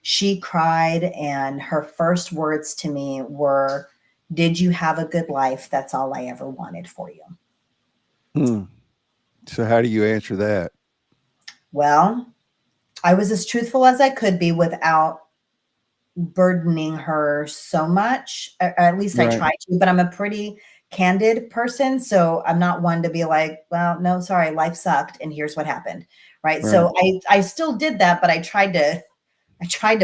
She cried, and her first words to me were, did you have a good life? That's all I ever wanted for you. So how do you answer that? Well, I was as truthful as I could be without burdening her so much. Or at least I tried to, but I'm a pretty candid person. So I'm not one to be like, well, no, sorry, life sucked, and here's what happened. Right. So I still did that, but I tried to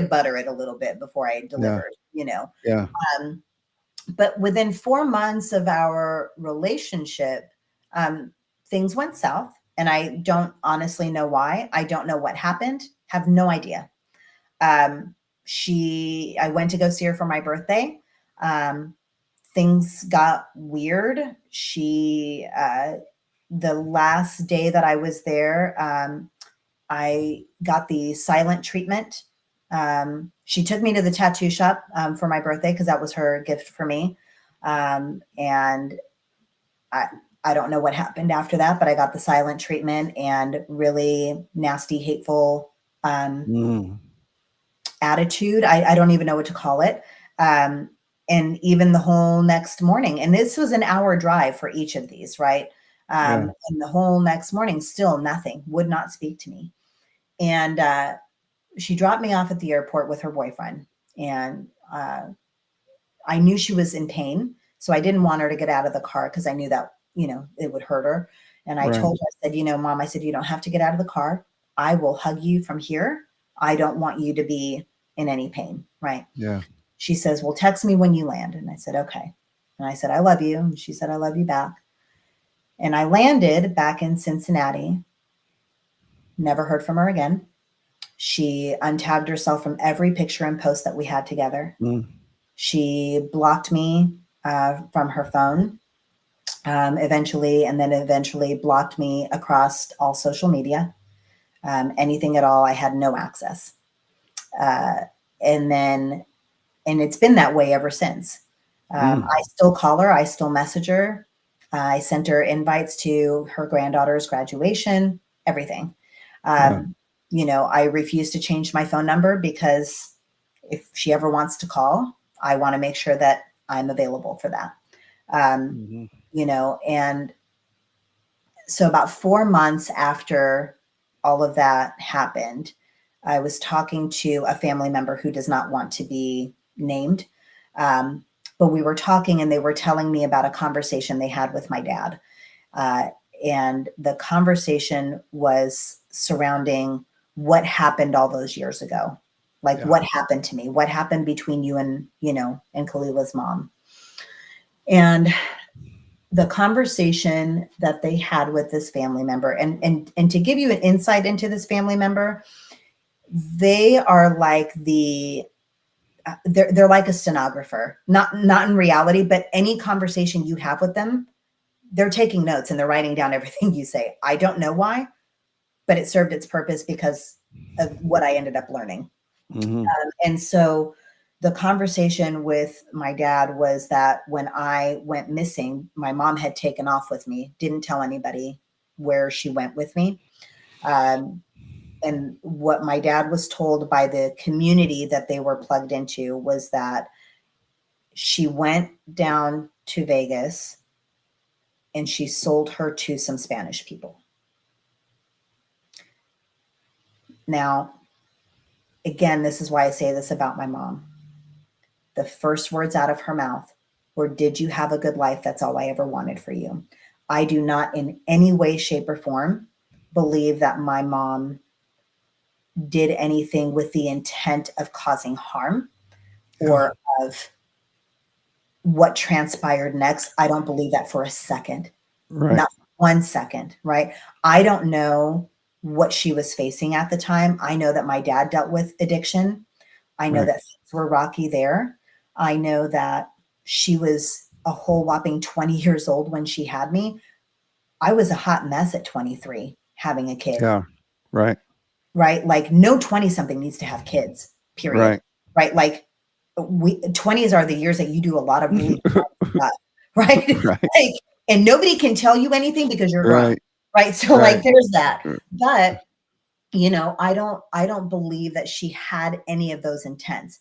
butter it a little bit before I delivered, Yeah. But within 4 months of our relationship, things went south, and I don't honestly know why. I don't know what happened. Have no idea. I went to go see her for my birthday. Things got weird. The last day that I was there, I got the silent treatment. She took me to the tattoo shop for my birthday because that was her gift for me. And I don't know what happened after that, but I got the silent treatment and really nasty, hateful attitude. I don't even know what to call it. And even the whole next morning, and this was an hour drive for each of these, right? And the whole next morning, still nothing, would not speak to me. And she dropped me off at the airport with her boyfriend. And I knew she was in pain. So I didn't want her to get out of the car because I knew that, it would hurt her. And I told her, I said, Mom, I said, you don't have to get out of the car. I will hug you from here. I don't want you to be in any pain. Right. Yeah. She says, well, text me when you land. And I said, okay. And I said, I love you. And she said, I love you back. And I landed back in Cincinnati. Never heard from her again. She untagged herself from every picture and post that we had together. She blocked me from her phone eventually blocked me across all social media. Anything at all, I had no access. And it's been that way ever since. I still call her. I still message her. I sent her invites to her granddaughter's graduation, everything. I refuse to change my phone number because if she ever wants to call, I want to make sure that I'm available for that. And so about 4 months after all of that happened, I was talking to a family member who does not want to be named. But we were talking, and they were telling me about a conversation they had with my dad. And the conversation was surrounding what happened all those years ago. What happened to me? What happened between you and Kalila's mom? And the conversation that they had with this family member, and to give you an insight into this family member, they are like they're like a stenographer, not in reality, but any conversation you have with them, they're taking notes and they're writing down everything you say. I don't know why, but it served its purpose because of what I ended up learning. And so the conversation with my dad was that when I went missing, my mom had taken off with me, didn't tell anybody where she went with me. And what my dad was told by the community that they were plugged into was that she went down to Vegas and she sold her to some Spanish people. Now, again, this is why I say this about my mom. The first words out of her mouth were, "Did you have a good life? That's all I ever wanted for you." I do not in any way, shape, or form believe that my mom did anything with the intent of causing harm or of what transpired next. I don't believe that for a second. Right. Not 1 second, right? I don't know what she was facing at the time. I know that my dad dealt with addiction. I know that things were rocky there. I know that she was a whole whopping 20 years old when she had me. I was a hot mess at 23 having a kid. Yeah. Right. Right? Like no 20-something needs to have kids, period. Right? Like 20s are the years that you do a lot of really stuff, right? Like, and nobody can tell you anything because you're grown. Right? So like there's that. But you know, I don't believe that she had any of those intents.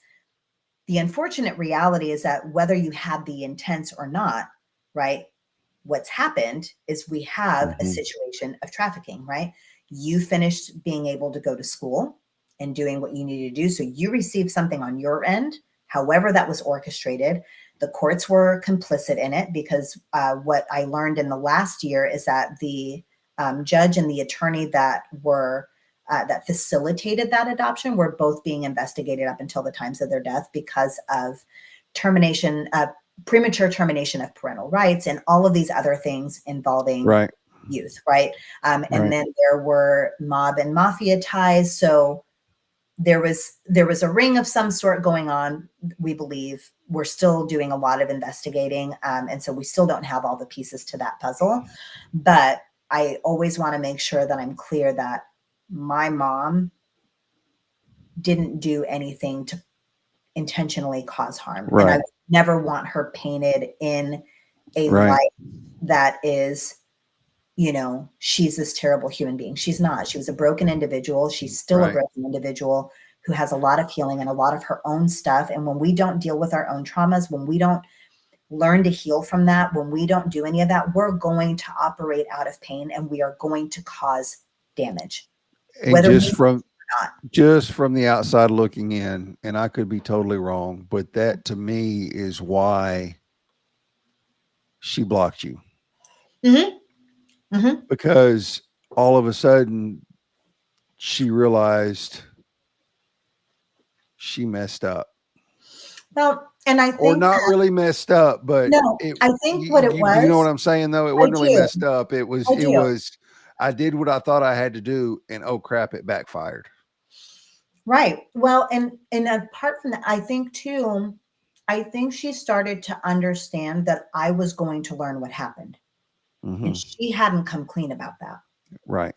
The unfortunate reality is that whether you had the intents or not, right? What's happened is we have a situation of trafficking, right? You finished being able to go to school and doing what you needed to do. So you received something on your end, however that was orchestrated. The courts were complicit in it because what I learned in the last year is that the judge and the attorney that were that facilitated that adoption were both being investigated up until the times of their death because of termination, premature termination of parental rights and all of these other things involving youth, right? And then there were mob and mafia ties. So there was a ring of some sort going on, we believe. We're still doing a lot of investigating. And so we still don't have all the pieces to that puzzle. But I always want to make sure that I'm clear that my mom didn't do anything to intentionally cause harm. And I never want her painted in a light that is, you know, she's this terrible human being. She's not. She was a broken individual. She's still a broken individual who has a lot of healing and a lot of her own stuff. And when we don't deal with our own traumas, when we don't learn to heal from that, when we don't do any of that, we're going to operate out of pain and we are going to cause damage. And just from the outside looking in, and I could be totally wrong, but that to me is why she blocked you. Because all of a sudden she realized she messed up. Well, and I think, or not really messed up, but no, I think what it was, you know what I'm saying though? It wasn't really messed up. It was, I did what I thought I had to do, and oh crap, it backfired. Right. Well, and apart from that, I think too, I think she started to understand that I was going to learn what happened. And she hadn't come clean about that. Right.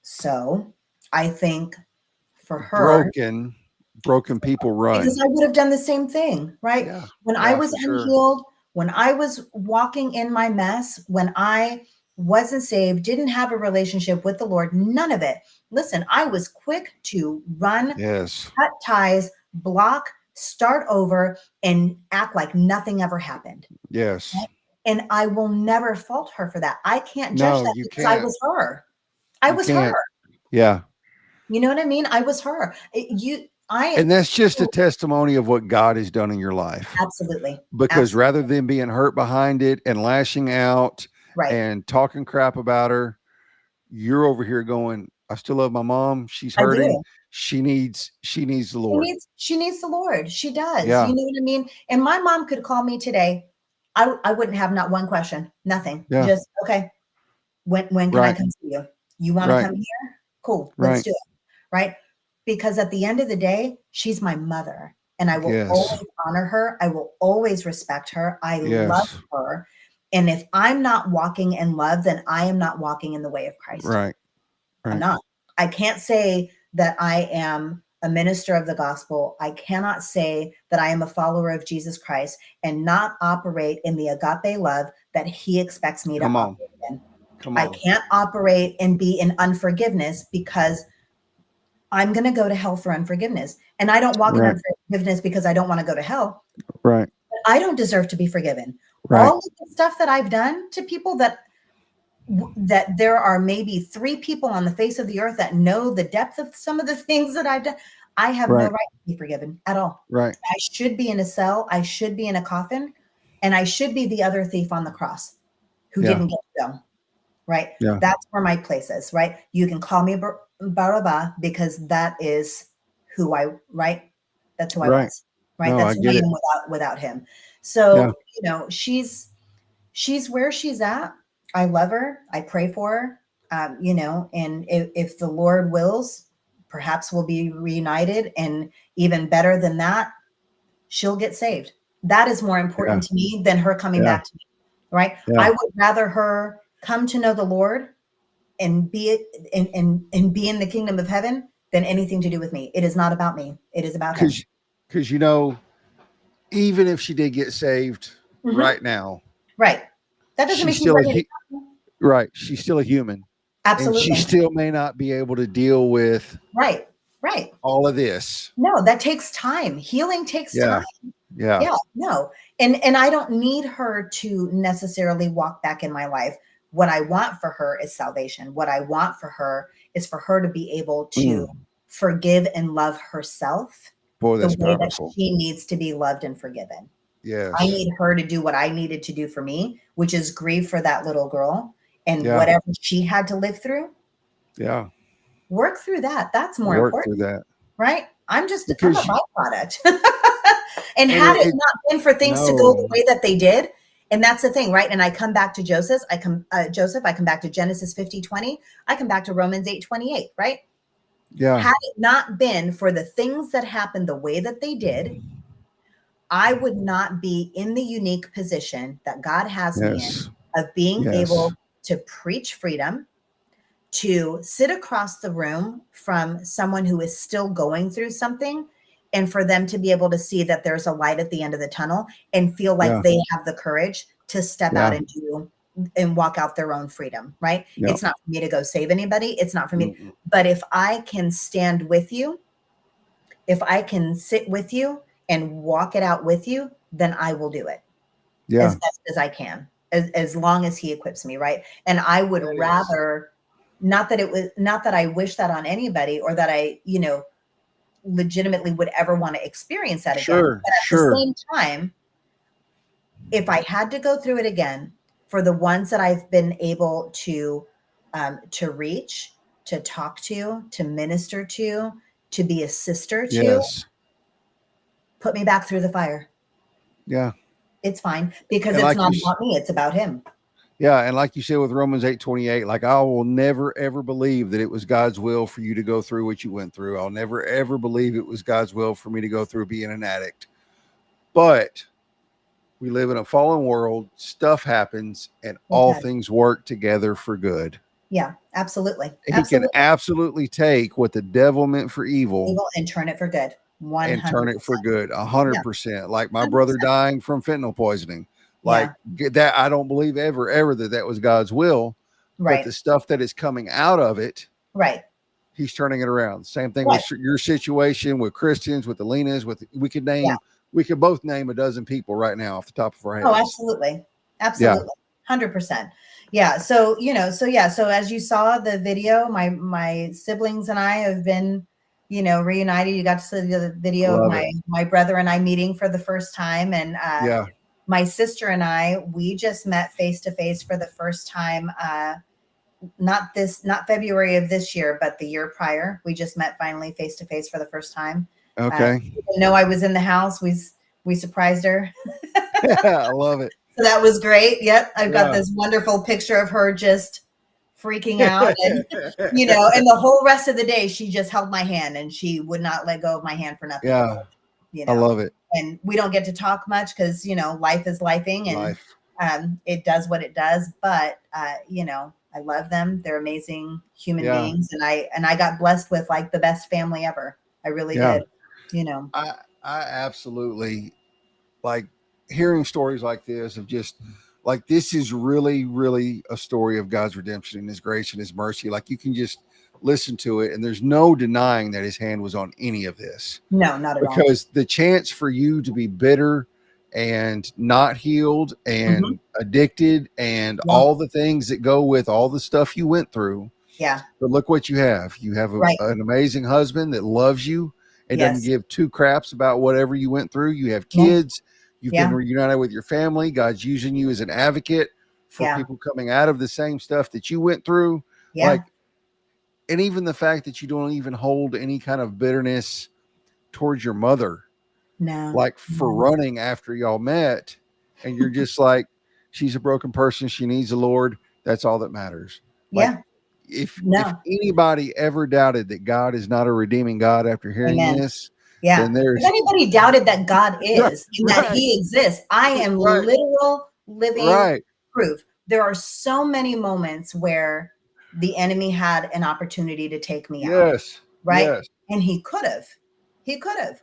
So I think for her, broken people run. Because I would have done the same thing, right? Yeah. When I was unhealed, when I was walking in my mess, when I wasn't saved, didn't have a relationship with the Lord, none of it. Listen, I was quick to run, cut ties, block, start over, and act like nothing ever happened. Yes. Right? And I will never fault her for that. I can't judge that because I was her. I was her. Yeah. You know what I mean? I was her. And that's just a testimony of what God has done in your life. Absolutely. Because rather than being hurt behind it and lashing out and talking crap about her, you're over here going, I still love my mom. She's hurting. She needs the Lord. She needs the Lord. She does. Yeah. You know what I mean? And my mom could call me today. I wouldn't have not one question, nothing. Yeah. Just, okay, when can I come see you? You want to come here? Cool. Let's do it. Right. Because at the end of the day, she's my mother and I will always honor her. I will always respect her. I love her. And if I'm not walking in love, then I am not walking in the way of Christ. Right. I'm not. I can't say that I am a minister of the gospel. I cannot say that I am a follower of Jesus Christ and not operate in the agape love that he expects me to operate in. I can't operate and be in unforgiveness, because I'm going to go to hell for unforgiveness. And I don't walk in unforgiveness because I don't want to go to hell. Right. But I don't deserve to be forgiven. Right. All of the stuff that I've done to people, that there are maybe 3 people on the face of the earth that know the depth of some of the things that I've done. I have no right to be forgiven at all. Right. I should be in a cell. I should be in a coffin. And I should be the other thief on the cross who didn't get to go. Right. Yeah. That's where my place is. Right. You can call me Barabbas, because that is who I, right. That's who I was. Right. No, that's who I am without him. So, you know, she's where she's at. I love her. I pray for her. You know, and if the Lord wills, perhaps we'll be reunited, and even better than that, she'll get saved. That is more important to me than her coming back to me. Right. I would rather her come to know the Lord and be and be in the kingdom of heaven than anything to do with me. It is not about me. It is about him. Because, you know, even if she did get saved right now, right, that doesn't she's make still me right. She's still a human. Absolutely. And she still may not be able to deal with right all of this. No, that takes time. Healing takes time. Yeah. No. And I don't need her to necessarily walk back in my life. What I want for her is salvation. What I want for her is for her to be able to forgive and love herself the way powerful. that she needs to be loved and forgiven. Yes. I need her to do what I needed to do for me, which is grieve for that little girl and whatever she had to live through. Yeah. Work through that. That's more important. Through that. Right? I'm a byproduct. And had it not been for things to go the way that they did, and that's the thing, right? And I come back to Joseph. I come back to Genesis 50:20. I come back to Romans 8:28, right? Yeah. Had it not been for the things that happened the way that they did, I would not be in the unique position that God has me in, of being able to preach freedom, to sit across the room from someone who is still going through something, and for them to be able to see that there's a light at the end of the tunnel and feel like they have the courage to step out and do and walk out their own freedom, right? It's not for me to go save anybody. It's not for me. But if I can stand with you, if I can sit with you and walk it out with you, then I will do it as best as I can, as long as he equips me, right? And I would rather, not that I wish that on anybody, or that I, you know, legitimately would ever want to experience that again. But at the same time, if I had to go through it again, for the ones that I've been able to reach, to talk to minister to be a sister to, put me back through the fire. Yeah. It's fine, because it's not about me. It's about him. Yeah. And like you said, with Romans 8:28, like, I will never, ever believe that it was God's will for you to go through what you went through. I'll never, ever believe it was God's will for me to go through being an addict. But we live in a fallen world. Stuff happens, and all things work together for good. Yeah, absolutely. He can absolutely take what the devil meant for evil and turn it for good. 100%. And turn it for good. 100%. Like my brother dying from fentanyl poisoning. Like that, I don't believe ever that was God's will. Right. But the stuff that is coming out of it, right, he's turning it around. Same thing with your situation, with Christians, with Alina's, we could both name a dozen people right now off the top of our heads. Oh, absolutely. 100%. Yeah. So, you know, so as you saw the video, my siblings and I have been, you know, reunited. You got to see the video of my brother and I meeting for the first time. And my sister and I, we just met face to face for the first time. Not February of this year, but the year prior. We just met finally face to face for the first time. Okay. Even though I was in the house, we surprised her. I love it. So that was great. Yep. I've got this wonderful picture of her just freaking out, and, you know, and the whole rest of the day, she just held my hand and she would not let go of my hand for nothing. Yeah. You know, I love it. And we don't get to talk much because, you know, life is lifing, and It does what it does, but I love them. They're amazing human beings, and I got blessed with like the best family ever. I really did. I absolutely like hearing stories like this of just like this is really, really a story of God's redemption and his grace and his mercy. Like you can just listen to it and there's no denying that his hand was on any of this. No, not at all. Because the chance for you to be bitter and not healed and addicted and all the things that go with all the stuff you went through. Yeah. But look what you have. You have an amazing husband that loves you. It doesn't give two craps about whatever you went through. You have kids. You've been reunited with your family. God's using you as an advocate for people coming out of the same stuff that you went through. Yeah. Like, and even the fact that you don't even hold any kind of bitterness towards your mother. No. Like for running after y'all met. And you're just like, she's a broken person. She needs the Lord. That's all that matters. Like, if anybody ever doubted that God is not a redeeming God after hearing this, then there's if anybody doubted that God is and that he exists, I am literal living proof. There are so many moments where the enemy had an opportunity to take me out. Right. And he could have.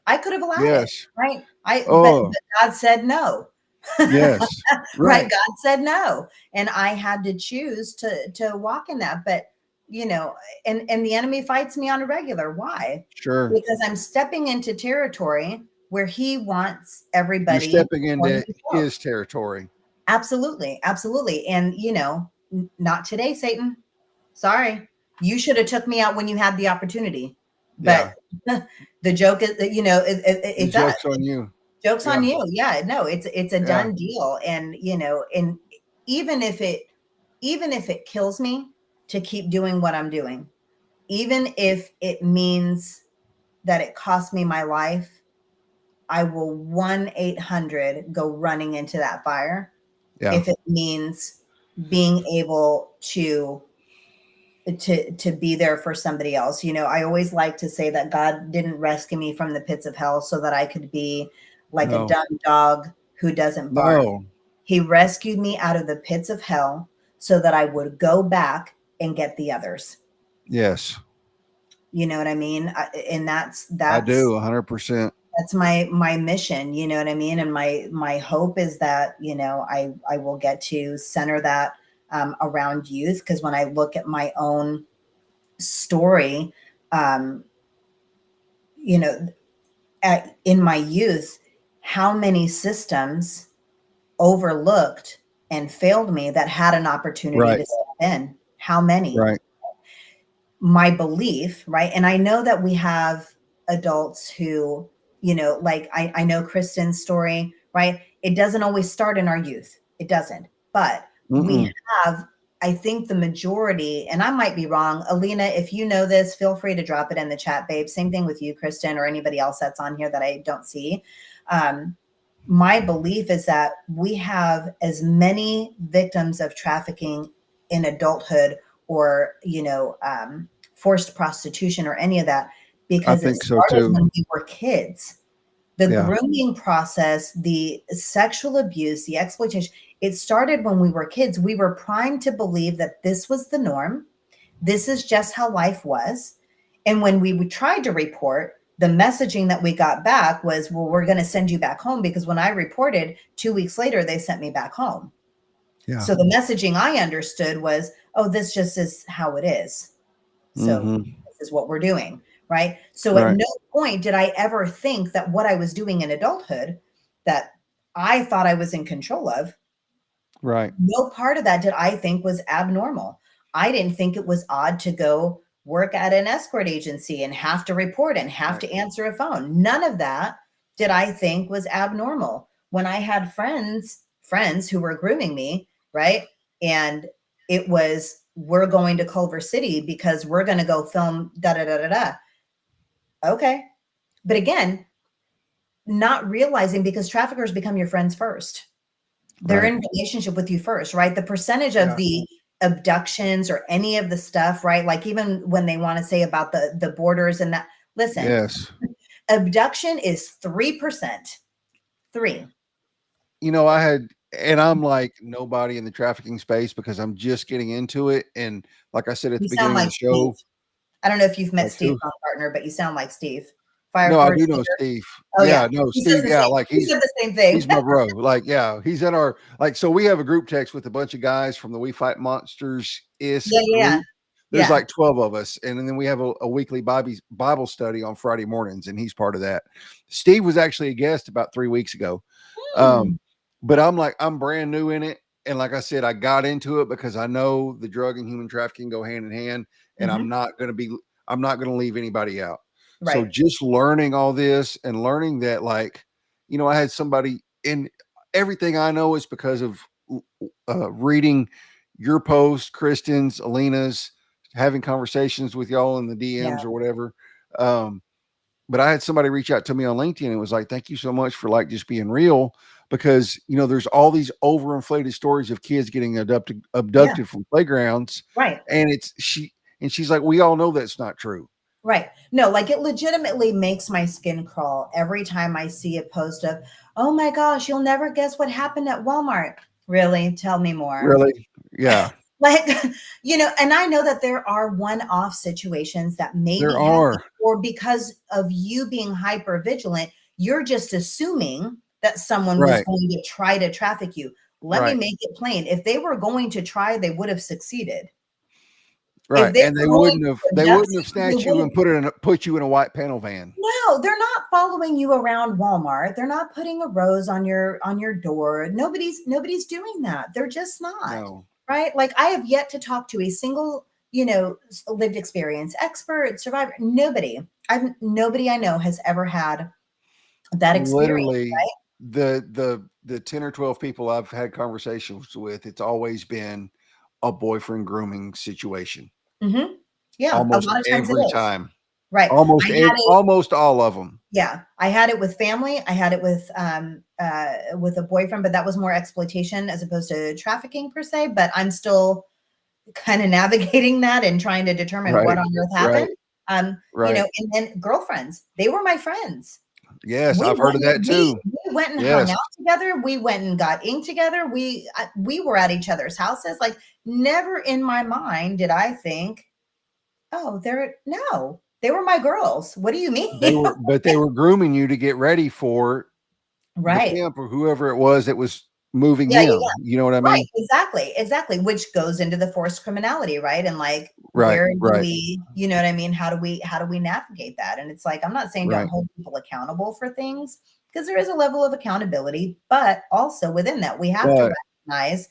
I could have allowed it. Right. But God said no. Right. God said no. And I had to choose to walk in that. But and the enemy fights me on a regular. Why? Sure. Because I'm stepping into territory where he wants everybody. You're stepping into his territory. Absolutely. Absolutely. And not today, Satan. Sorry. You should have took me out when you had the opportunity. But the joke is, it's joke's on you. Joke's on you. Yeah, no, it's a done deal. And and even if it kills me to keep doing what I'm doing, even if it means that it costs me my life, I will 1-800 go running into that fire. If it means being able to be there for somebody else. I always like to say that God didn't rescue me from the pits of hell so that I could be like a dumb dog who doesn't bark. He rescued me out of the pits of hell so that I would go back and get the others. Yes. You know what I mean? And that's I do 100%. That's my mission. You know what I mean? And my hope is that, I will get to center that around youth. Because when I look at my own story, in my youth, how many systems overlooked and failed me that had an opportunity to step in? How many? Right. My belief, right? And I know that we have adults who, like I know Kristen's story, right? It doesn't always start in our youth. It doesn't. But we have, I think the majority, and I might be wrong. Alina, if you know this, feel free to drop it in the chat, babe. Same thing with you, Kristen, or anybody else that's on here that I don't see. My belief is that we have as many victims of trafficking in adulthood or, forced prostitution or any of that, because it started when we were kids. The grooming process, the sexual abuse, the exploitation, it started when we were kids. We were primed to believe that this was the norm. This is just how life was. And when we tried to report, the messaging that we got back was, well, we're going to send you back home, because when I reported 2 weeks later, they sent me back home. Yeah. So the messaging I understood was, oh, this just is how it is. So this is what we're doing. Right. So at no point did I ever think that what I was doing in adulthood that I thought I was in control of. Right. No part of that did I think was abnormal. I didn't think it was odd to go work at an escort agency and have to report and have to answer a phone. None of that did I think was abnormal. When I had friends who were grooming me, right? And it was, we're going to Culver City because we're going to go film da-da-da-da-da. Okay. But again, not realizing, because traffickers become your friends first. They're in relationship with you first, right? The percentage of the abductions or any of the stuff, right? Like even when they want to say about the borders and that, listen, abduction is 3%. 3. I had And I'm like nobody in the trafficking space because I'm just getting into it. And like I said at the You sound beginning of like the Steve. show, I don't know if you've met like Steve who? Baumgartner, but you sound like Steve. No, I Fire do first know leader. Steve. Oh yeah, Yeah, no, he says Steve. the Yeah, same. like He said the same thing. he's my bro. Like, yeah, he's in our like. So we have a group text with a bunch of guys from the We Fight Monsters Yeah, isk yeah, group. There's yeah. like 12 of us, and then we have a weekly Bible study on Friday mornings, and he's part of that. Steve was actually a guest about 3 weeks ago. Hmm. But I'm like, I'm brand new in it. And like I said, I got into it because I know the drug and human trafficking go hand in hand, and Hmm. I'm not going to leave anybody out. So Right. just learning all this and learning that, like, I had somebody in everything I know is because of reading your post, Kristen's, Alina's, having conversations with y'all in the Yeah. DMs or whatever. Um, but I had somebody reach out to me on LinkedIn and was like, thank you so much for like just being real because there's all these overinflated stories of kids getting Yeah. abducted from playgrounds. Right. And she's like, we all know that's not true. Right. No, like it legitimately makes my skin crawl every time I see a post of, oh my gosh, you'll never guess what happened at Walmart. Really? Tell me more. Really? Yeah. Like, and I know that there are one-off situations that maybe There happen, are. or because of you being hyper vigilant, you're just assuming that someone was Right. going to try to traffic you. Let me Right. make it plain. If they were going to try, they would have succeeded. If Right. they And were going to they abduct wouldn't have you, they snatched you would have. and put you in a white panel van. No, they're not following you around Walmart. They're not putting a rose on your door. Nobody's doing that. They're just not. No. Right? Like I have yet to talk to a single, lived experience expert, survivor. Nobody I know has ever had that experience, Literally right? the 10 or 12 people I've had conversations with, it's always been a boyfriend grooming situation. Hmm. Yeah, a Almost lot of times it every is. time. Right. Almost all of them. Yeah, I had it with family. I had it with a boyfriend, but that was more exploitation as opposed to trafficking per se. But I'm still kind of navigating that and trying to determine what Right. on earth Right. happened. Right. And then girlfriends, they were my friends. Yes, We I've heard went of that too. we went and hung Yes. out together. We went and got ink together. We were at each other's houses. Like never in my mind did I think, oh, they were my girls. What do you mean? They were grooming you to get ready for the Right. pimp or whoever it was that was moving Yeah, yeah, them. You know what I right, mean? exactly, which goes into the forced criminality, right? And like, Right. where do Right. we, you know what I mean? How do we navigate that? And it's like, I'm not saying don't Right. hold people accountable for things because there is a level of accountability, but also within that, we have to But recognize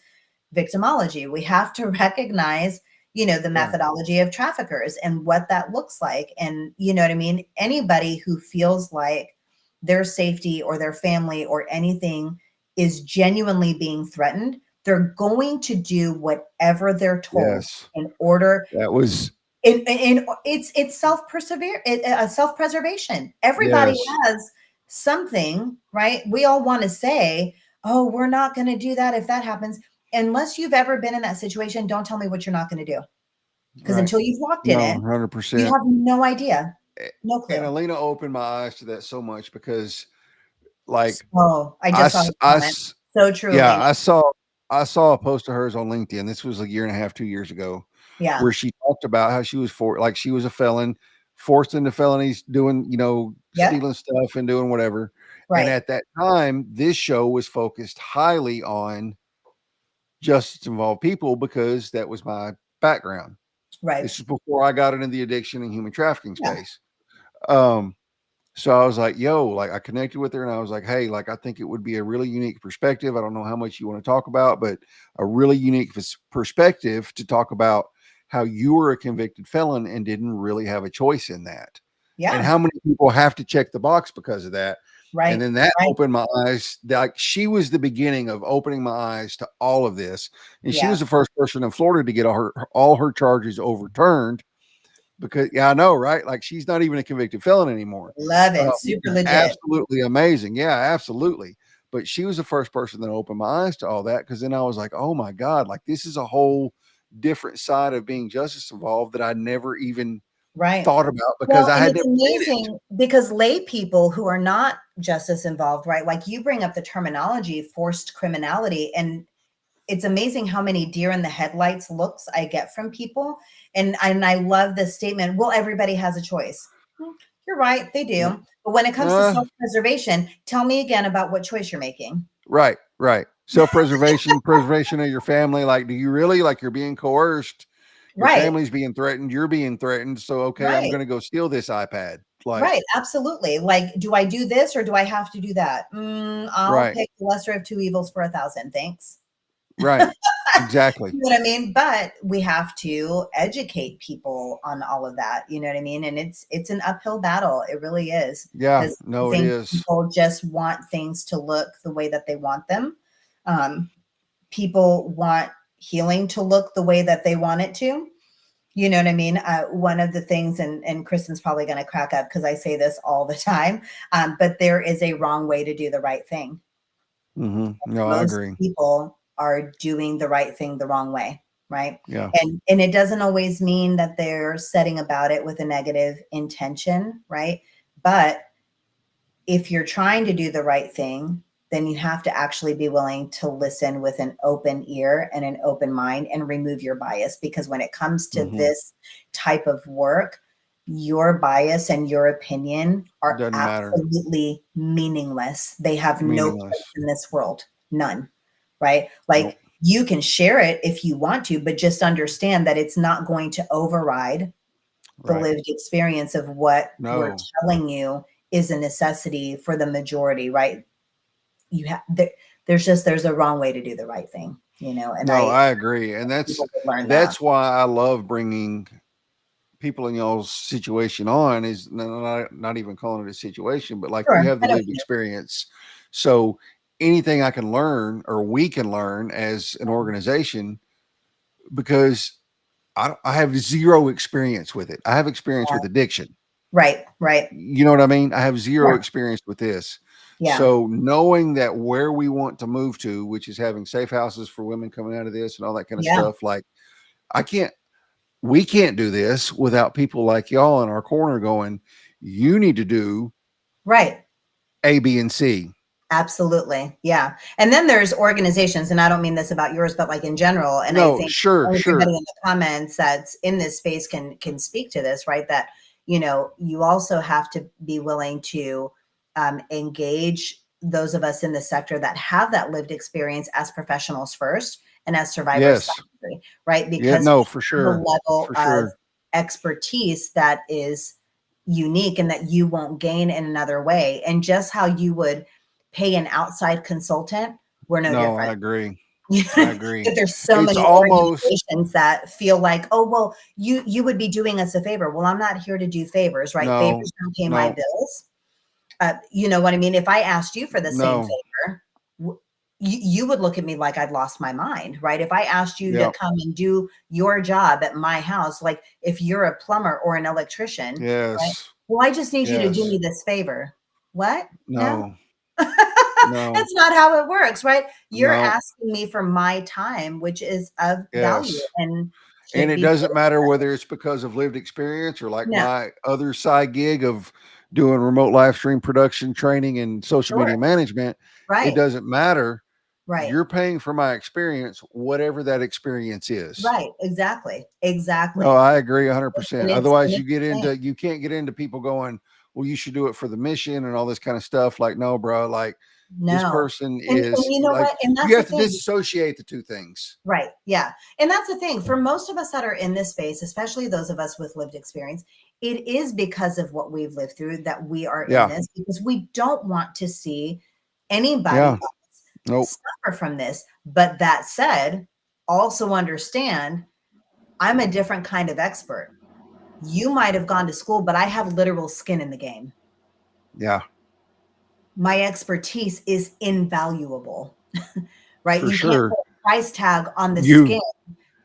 victimology. We have to recognize, the yeah. methodology of traffickers and what that looks like. And you know what I mean? Anybody who feels like their safety or their family or anything is genuinely being threatened, they're going to do whatever they're told Yes. in order. That was And it's self-preservation. Everybody yes. has something, right? We all want to say, oh, we're not going to do that if that happens. Unless you've ever been in that situation, don't tell me what you're not going to do. Because Right. until you've walked in No, it, you 100%. have no idea, no And clue. Alina opened my eyes to that so much because, like, Oh, I just saw his comment. So true, yeah, Alina. I saw a post of hers on LinkedIn. This was a year and a half, 2 years ago, Yeah. where she talked about how she was a felon, forced into felonies, doing, Yep. stealing stuff and doing whatever. And Right. at that time, this show was focused highly on justice involved people because that was my background. Right. This is before I got into the addiction and human trafficking Yeah. space. Um, So I was like, yo, like I connected with her and I was like, hey, like I think it would be a really unique perspective. I don't know how much you want to talk about, but a really unique perspective to talk about how you were a convicted felon and didn't really have a choice in that. And Yeah. how many people have to check the box because of that. And Right. then that Right. opened my eyes. Like she was the beginning of opening my eyes to all of this. And she Yeah. was the first person in Florida to get all her charges overturned because yeah, I know, right? Like she's not even a convicted felon anymore, Love it. which Super is legit. absolutely amazing. Yeah, absolutely. But she was the first person that opened my eyes to all that because then I was like, oh my God, like this is a whole different side of being justice involved that I never even thought about because Well, I and had it's never did it. amazing because lay people who are not justice involved, right? Like you bring up the terminology forced criminality, and it's amazing how many deer in the headlights looks I get from people. And I love this statement, well, everybody has a choice. You're right, they No. do. But when it comes to self-preservation, tell me again about what choice you're making. Right. Self-preservation, preservation of your family. Like, do you really, like, you're being coerced? Your Right, family's being threatened. You're being threatened. So, okay, I'm right, going to go steal this iPad. Like, right. Absolutely. Like, do I do this or do I have to do that? I'll right, pick the lesser of two evils for 1,000. Thanks. right. Exactly. You know what I mean? But we have to educate people on all of that. You know what I mean? And it's an uphill battle. It really is. Yeah. Because I No, it think is. people just want things to look the way that they want them. Um, People want healing to look the way that they want it to. You know what I mean? One of the things, and Kristen's probably going to crack up because I say this all the time, but there is a wrong way to do the right thing. No, I Most agree. people are doing the right thing the wrong way, right? Yeah. And it doesn't always mean that they're setting about it with a negative intention, right? But if you're trying to do the right thing, then you have to actually be willing to listen with an open ear and an open mind and remove your bias. Because when it comes to this type of work, your bias and your opinion are Doesn't matter. absolutely meaningless. They have no place Meaningless. in this world, none, right? Like Nope. you can share it if you want to, but just understand that it's not going to override the Right. lived experience of what we're No. telling you is a necessity for the majority, right? You have there's a wrong way to do the right thing, you know, and No, I I agree. And people to learn that. that's why I love bringing people in y'all's situation on is not even calling it a situation, but like you Sure, have I the know what lived you mean. experience. So anything I can learn or we can learn as an organization, because I have zero experience with it. I have experience with addiction. Right, right. You know what I mean? I have zero Yeah, experience with this. yeah, So knowing that where we want to move to, which is having safe houses for women coming out of this and all that kind of yeah. stuff, like I can't we can't do this without people like y'all in our corner going, you need to do Right. A, B, and C. Absolutely. Yeah. And then there's organizations, and I don't mean this about yours, but like in general. And I No, think sure, everybody sure. in the comments that's in this space can speak to this, right? That, you know, you also have to be willing to engage those of us in the sector that have that lived experience as professionals first and as survivors Yes. secondary, right? Yeah, Because no, we for have a sure. level For of sure. expertise that is unique and that you won't gain in another way. And just how you would pay an outside consultant, we're no No, I different. agree. I agree. But there's so It's many almost organizations that feel like, oh, well, you would be doing us a favor. Well, I'm not here to do favors, right? no, Favors don't pay my no, bills. You know what I mean? If I asked you for the same no. favor, you would look at me like I'd lost my mind, right? If I asked you to Yeah. come and do your job at my house, like if you're a plumber or an electrician, right? Yes. Well, I just need you to do Yes. me this favor. What? No. No. No. That's not how it works, right? You're No. asking me for my time, which is of value Yes. and And should it be paid. doesn't matter whether it's because of lived experience or like No, my other side gig of doing remote live stream production training and social sure. media management. It Right. doesn't matter. Right. You're paying for my experience, whatever that experience is. Right. Exactly. No, Exactly. I agree And 100%. it's Otherwise, the same. you can't get into people going, well, you should do it for the mission and all this kind of stuff. Like, no, bro, like this No. person And is you know like, what? And you that's the have to thing. disassociate the two things. Right. Yeah. And that's the thing for most of us that are in this space, especially those of us with lived experience, it is because of what we've lived through that we are in Yeah. this because we don't want to see anybody Yeah. Nope. suffer from this. But that said, also understand I'm a different kind of expert. You might have gone to school, but I have literal skin in the game. Yeah. My expertise is invaluable, right? For You can't sure. put a price tag on the You skin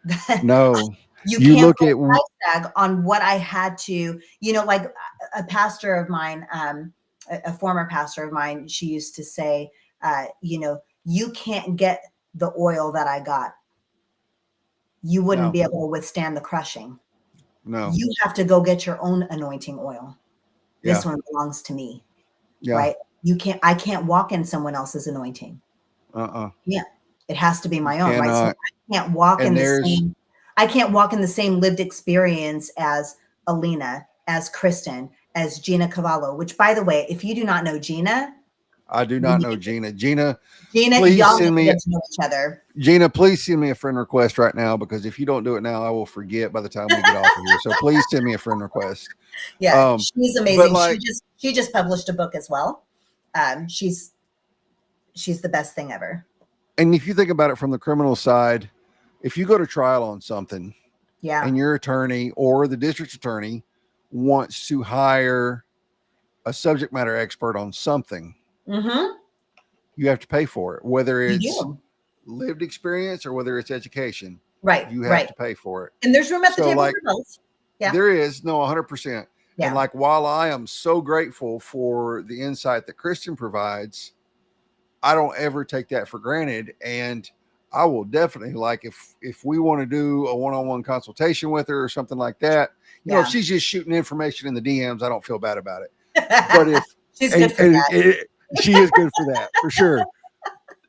that no, you you can't look put at a price tag on what I had to, you know, like a pastor of mine, a former pastor of mine, she used to say, you know, you can't get the oil that I got. You wouldn't no. be able to withstand the crushing. No. You have to go get your own anointing oil. This Yeah. one belongs to me. Yeah. Right? I can't walk in someone else's anointing. Yeah. It has to be my own, right? So I can't walk in the same lived experience as Alina, as Kristen, as Gina Cavallo, which, by the way, if you do not know Gina, I do not know Gina. Gina, please y'all need to get to know each other. Gina, please send me a friend request right now, because if you don't do it now, I will forget by the time we get off of here. So please send me a friend request. Yeah, she's amazing. She just published a book as well. She's the best thing ever. And if you think about it from the criminal side, if you go to trial on something, and your attorney or the district attorney wants to hire a subject matter expert on something, you have to pay for it, whether it's lived experience or whether it's education. Right. You have to pay for it. And there's room at the table for both. Yeah. There is. No, 100%. Yeah. And like, while I am so grateful for the insight that Kristen provides, I don't ever take that for granted. And I will definitely, like, if we want to do a one-on-one consultation with her or something like that, you know, if she's just shooting information in the DMs, I don't feel bad about it. But if she's good for that. She is good for that, for sure.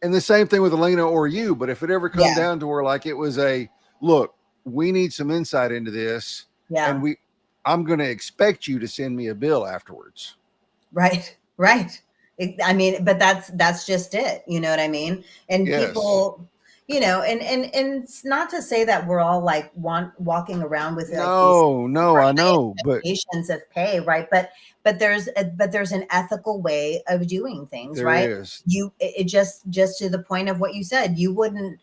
And the same thing with Alina or you. But if it ever comes down to where, like, it was look, we need some insight into this. Yeah. And I'm going to expect you to send me a bill afterwards. Right. I mean, but that's just it. You know what I mean? And people, you know, and it's not to say that we're all like walking around with like I know, but expectations of pay, right? But there's an ethical way of doing things, right? Is. It just to the point of what you said, you wouldn't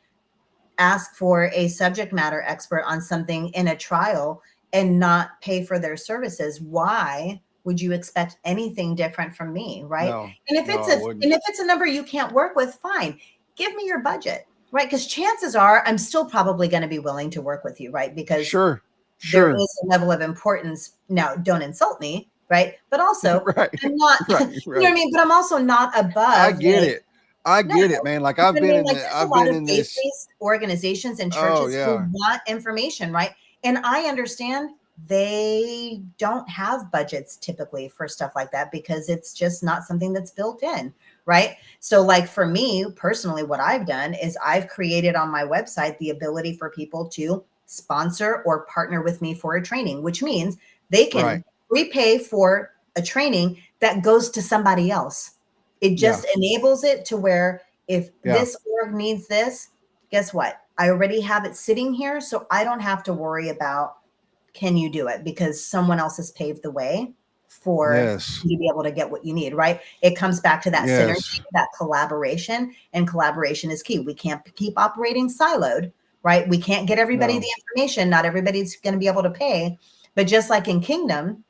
ask for a subject matter expert on something in a trial and not pay for their services. Why would you expect anything different from me, right? No, and if it's a number you can't work with, fine, give me your budget, right? Because chances are I'm still probably going to be willing to work with you, right? Because sure, there is a level of importance. Now, don't insult me, right? But also, I'm not, you know what I mean? But I'm also not above. I get it. I get it, man. Like, I've been in this organizations and churches who want information, right? And I understand they don't have budgets typically for stuff like that, because it's just not something that's built in, right? So like for me personally, what I've done is I've created on my website the ability for people to sponsor or partner with me for a training, which means they can prepay for a training that goes to somebody else. It just enables it to where if this org needs this, guess what? I already have it sitting here, so I don't have to worry about, can you do it? Because someone else has paved the way for you to be able to get what you need, right? It comes back to that synergy, that collaboration, and collaboration is key. We can't keep operating siloed, right? We can't get everybody the information. Not everybody's going to be able to pay. But just like in kingdom,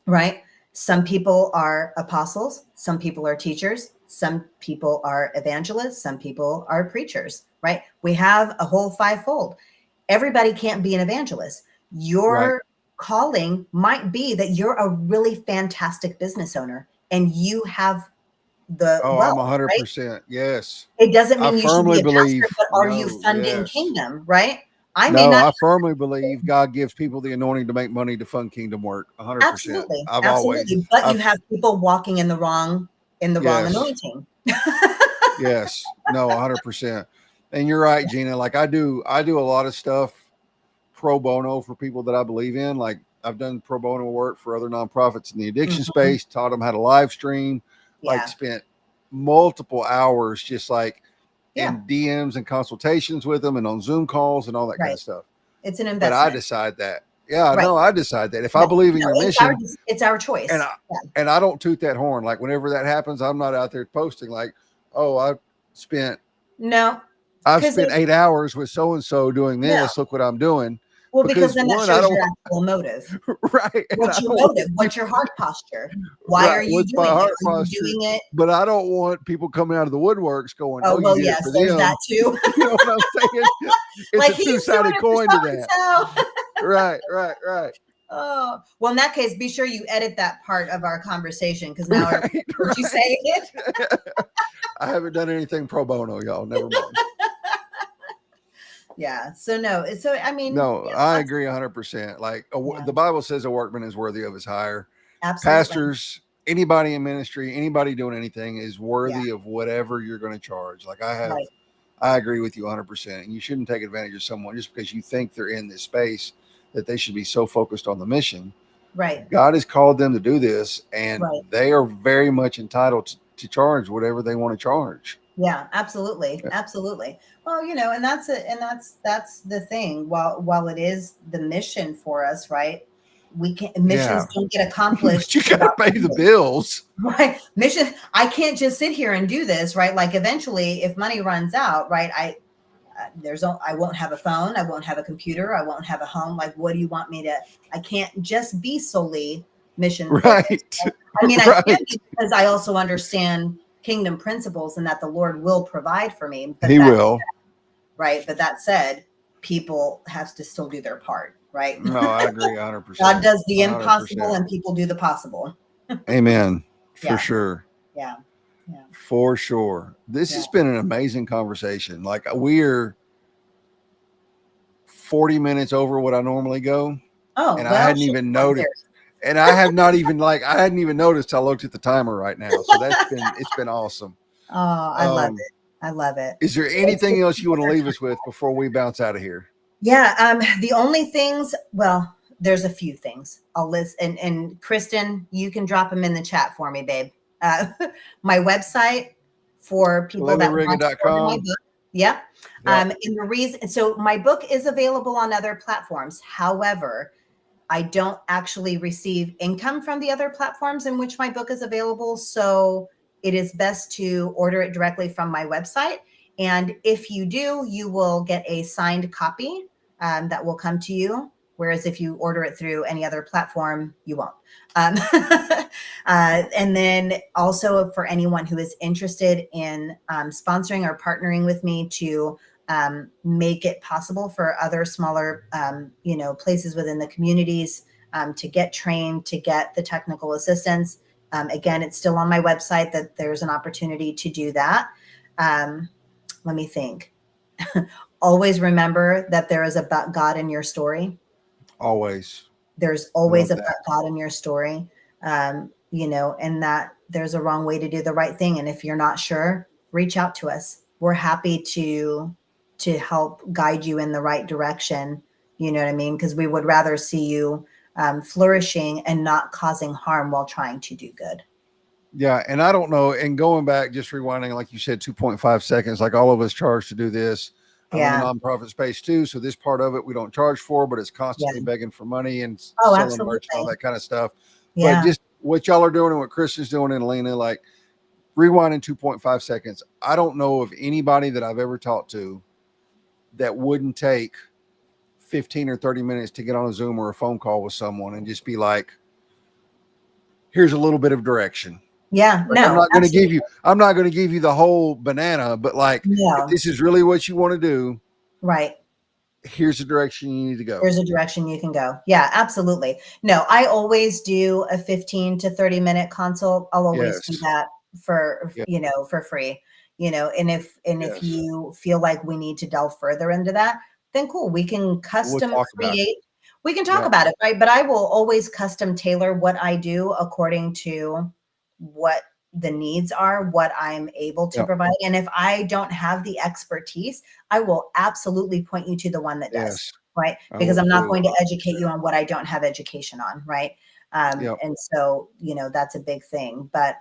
right? Some people are apostles, some people are teachers, some people are evangelists, some people are preachers, right? We have a whole fivefold. Everybody can't be an evangelist. Your calling might be that you're a really fantastic business owner and you have the wealth, I'm 100%. Right? Yes. It doesn't mean you should be a pastor, but are you funding kingdom, right? I firmly believe God gives people the anointing to make money to fund kingdom work. 100%. Absolutely. Absolutely. But you have people walking in the wrong anointing. Yes. No, 100%. And you're right, Gina. Like I do a lot of stuff pro bono for people that I believe in. Like I've done pro bono work for other nonprofits in the addiction space, taught them how to live stream, like spent multiple hours just like in DMs and consultations with them and on Zoom calls and all that kind of stuff. It's an investment. But I decide that. I decide that. If I believe in your mission, it's our choice. And I don't toot that horn. Like whenever that happens, I'm not out there posting like, oh, I've spent 8 hours with so-and-so doing this. Look what I'm doing. Well, because then that shows your actual motive. Right. What's your motive? What's your heart posture? Why are you doing it? Are you doing it? But I don't want people coming out of the woodworks going, oh well, yes, there's that too. You know what I'm saying? It's like a two-sided coin to that. Right. Oh, well, in that case, be sure you edit that part of our conversation because now would you say it? I haven't done anything pro bono, y'all. Never mind. Yeah. So no. So I mean, No, yeah, I agree 100%. Like yeah, the Bible says a workman is worthy of his hire. absolutely. Pastors, anybody in ministry, anybody doing anything is Yeah. worthy of whatever you're going to charge. Like Right. I agree with you 100%. And you shouldn't take advantage of someone just because you think they're in this space that they should be so focused on the mission. Right. God has called them to do this, and Right. they are very much entitled to charge whatever they want to charge. Yeah, absolutely. Absolutely. Well, and that's it. And that's the thing. While it is the mission for us, right? Yeah. Missions don't get accomplished But you got to without pay the funding. bills. Right. I can't just sit here and do this, right? Like eventually if money runs out, right? I won't have a phone. I won't have a computer. I won't have a home. Like, what do you want me to, I can't just be solely mission focused. Right. I mean, I can Right. be because I also understand kingdom principles and that the Lord will provide for me. He will. Right. But that said, people have to still do their part. Right. No, I agree God 100%. does the impossible 100%. and people do the possible. Amen. For Yeah. sure. Yeah. Yeah. For sure. This Yeah. has been an amazing conversation. Like we're 40 minutes over what I normally go. Oh, And I well, hadn't even noticed. And I have not even I hadn't even noticed. I looked at the timer right now. So it's been awesome. Oh, I love it. I love it. Is there anything else you want to leave us with before we bounce out of here? Yeah. The only things, well, there's a few things I'll list. And Kristen, you can drop them in the chat for me, babe. My website for people that want to order my book. Yep. And the reason, so my book is available on other platforms. However, I don't actually receive income from the other platforms in which my book is available. So it is best to order it directly from my website. And if you do, you will get a signed copy that will come to you. Whereas if you order it through any other platform, you won't. And then also for anyone who is interested in sponsoring or partnering with me to make it possible for other smaller, places within the communities to get trained, to get the technical assistance. Again, it's still on my website that there's an opportunity to do that. Let me think. Always remember that there is a God in your story. Always. There's always a God in your story, and that there's a wrong way to do the right thing. And if you're not sure, reach out to us. We're happy to help guide you in the right direction. You know what I mean? Because we would rather see you flourishing and not causing harm while trying to do good. Yeah. And I don't know. And going back, just rewinding, like you said, 2.5 seconds, like all of us charge to do this. I'm in the nonprofit space too. So this part of it, we don't charge for, but it's constantly begging for money and selling merch and all that kind of stuff. Yeah. But just what y'all are doing and what Chris is doing and Alina, like rewind in 2.5 seconds. I don't know of anybody that I've ever talked to that wouldn't take 15 or 30 minutes to get on a Zoom or a phone call with someone and just be like, here's a little bit of direction. Yeah. Like, I'm not going to give you the whole banana, but like, if this is really what you want to do, right, here's the direction you need to go. Here's a direction you can go. Yeah, absolutely. No, I always do a 15 to 30 minute consult. I'll always do that for, for free, and if you feel like we need to delve further into that, then cool. We can custom create. We can talk about it, right? But I will always custom tailor what I do according to what the needs are, what I'm able to provide. And if I don't have the expertise, I will absolutely point you to the one that does, right? Because I'm not going to educate you on what I don't have education on, right? And so, that's a big thing. But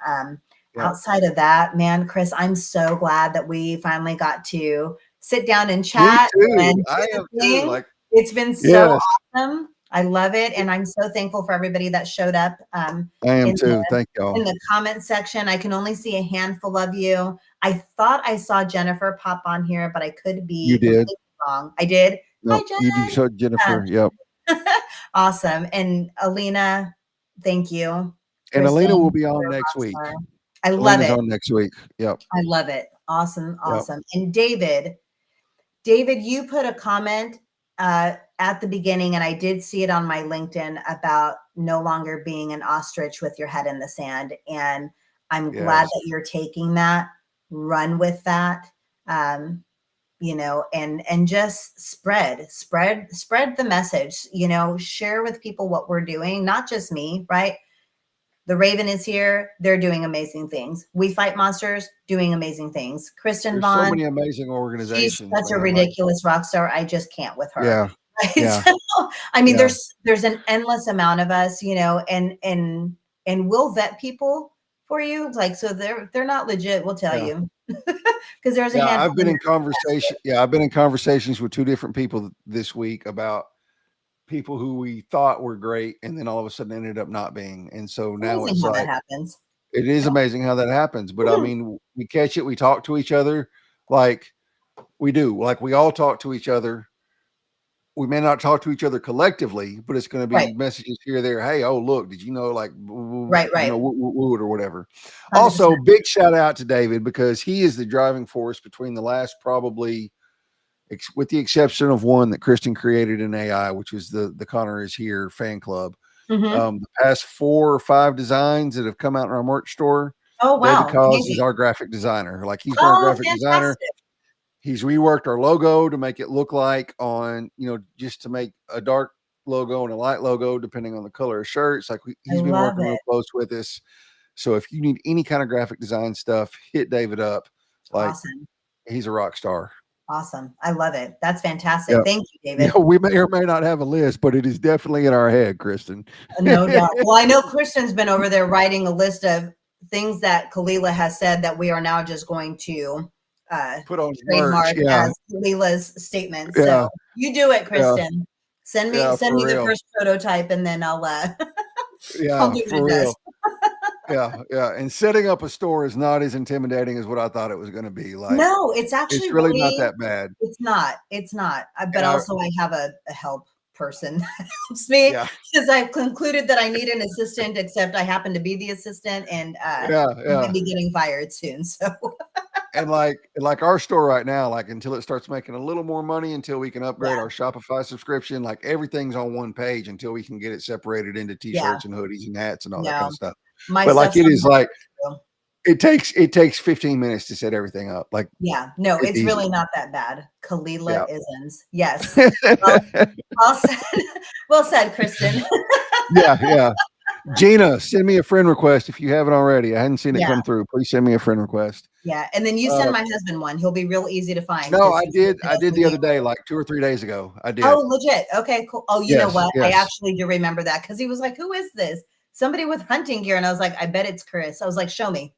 outside of that, man, Chris, I'm so glad that we finally got to sit down and chat. And I am too. Like, it's been so awesome. I love it. And I'm so thankful for everybody that showed up. I am too. Thank y'all. In the comment section, I can only see a handful of you. I thought I saw Jennifer pop on here, but I could be completely wrong. I did. No, hi, Jen. You saw Jennifer. Yep. Awesome. And Alina, thank you. And Alina will be on next week. I love it. On next week. Yep. I love it. Awesome. Awesome. Yep. And David, you put a comment at the beginning, and I did see it on my LinkedIn about no longer being an ostrich with your head in the sand. And I'm glad that you're taking that, run with that. and just spread the message, share with people what we're doing, not just me, right? The Raven is here. They're doing amazing things. We Fight Monsters, doing amazing things. Kristen There's Vaughn, so many amazing she's organizations, such a man. ridiculous rock star. I just can't with her. Yeah. Right? Yeah. So, I mean, Yeah. there's an endless amount of us, and we'll vet people for you. Like, so they're not legit. We'll tell you, because there's a handful. I've been in conversation. Yeah, I've been in conversations with 2 different people this week about people who we thought were great, and then all of a sudden ended up not being. And so now Amazing it's how like, that happens. it is amazing how that happens. But I mean, we catch it, we talk to each other like we do. Like we all talk to each other. We may not talk to each other collectively, but it's going to be messages here or there. Hey, oh, look, did you know, like, right. or whatever. 100%. Also, big shout out to David, because he is the driving force between the last, probably, with the exception of one that Kristen created in AI, which was the Connor is Here fan club. The past 4 or 5 designs that have come out in our merch store. Oh, wow. David Cause is our graphic designer. Like, he's been our graphic designer. He's reworked our logo to make it look like just to make a dark logo and a light logo, depending on the color of shirts. Like he's been working real close with us. So if you need any kind of graphic design stuff, hit David up. Like, awesome. He's a rock star. Awesome. I love it. That's fantastic. Yep. Thank you, David. We may or may not have a list, but it is definitely in our head, Kristen. No doubt. Well, I know Kristen's been over there writing a list of things that Kalila has said that we are now just going to put on trademark as Kalila's statement. So you do it, Kristen. Send me the first prototype, and then I'll I'll do for real. Yeah. And setting up a store is not as intimidating as what I thought it was going to be. Like, no, it's actually really not that bad. It's not. But also I have a help person that helps me, because I've concluded that I need an assistant, except I happen to be the assistant, and I'm going to be getting fired soon. So. And like our store right now, like until it starts making a little more money, until we can upgrade our Shopify subscription, like everything's on one page until we can get it separated into t-shirts and hoodies and hats and all that kind of stuff. But like it is like it takes 15 minutes to set everything up. Like it's really not that bad. Kalila isn't. Yes. Well said, Kristen. Yeah. Gina, send me a friend request if you haven't already. I hadn't seen it come through. Please send me a friend request. Yeah, and then you send my husband one. He'll be real easy to find. No, I did the other day, like 2 or 3 days ago. I did. Oh, legit. Okay, cool. Oh, you know what? Yes. I actually do remember that, because he was like, "Who is this? Somebody with hunting gear." And I was like, "I bet it's Chris." I was like, "Show me."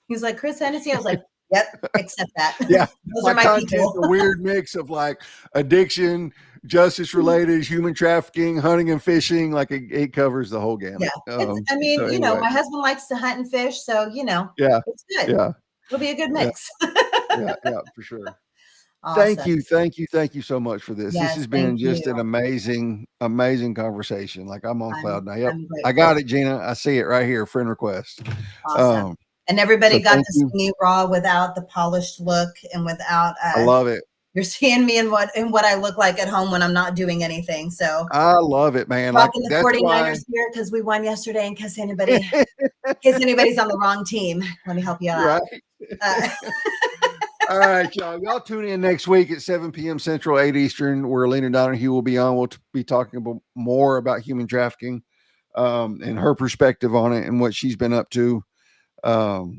He was like, "Chris Hennessy." I was like, "Yep, accept that." Yeah, those are my people. A weird mix of like addiction, justice related, human trafficking, hunting and fishing. Like it covers the whole gamut. Yeah, my husband likes to hunt and fish, so it's good. Yeah, it'll be a good mix. Yeah, for sure. Awesome. Thank you so much for this. This has been just an amazing conversation. Like I'm on cloud now. Yep, I got it, Gina. I see it right here. Friend request. Awesome. And everybody got to see me raw, without the polished look, and without. I love it. You're seeing me in what I look like at home when I'm not doing anything. So I love it, man. Rocking the 49ers here, because we won yesterday. In case anybody's on the wrong team, let me help you out. Right. All right, y'all tune in next week at 7 p.m. Central, 8 Eastern, where Lena Donahue will be on. We'll be talking about more about human trafficking and her perspective on it and what she's been up to. Kalila,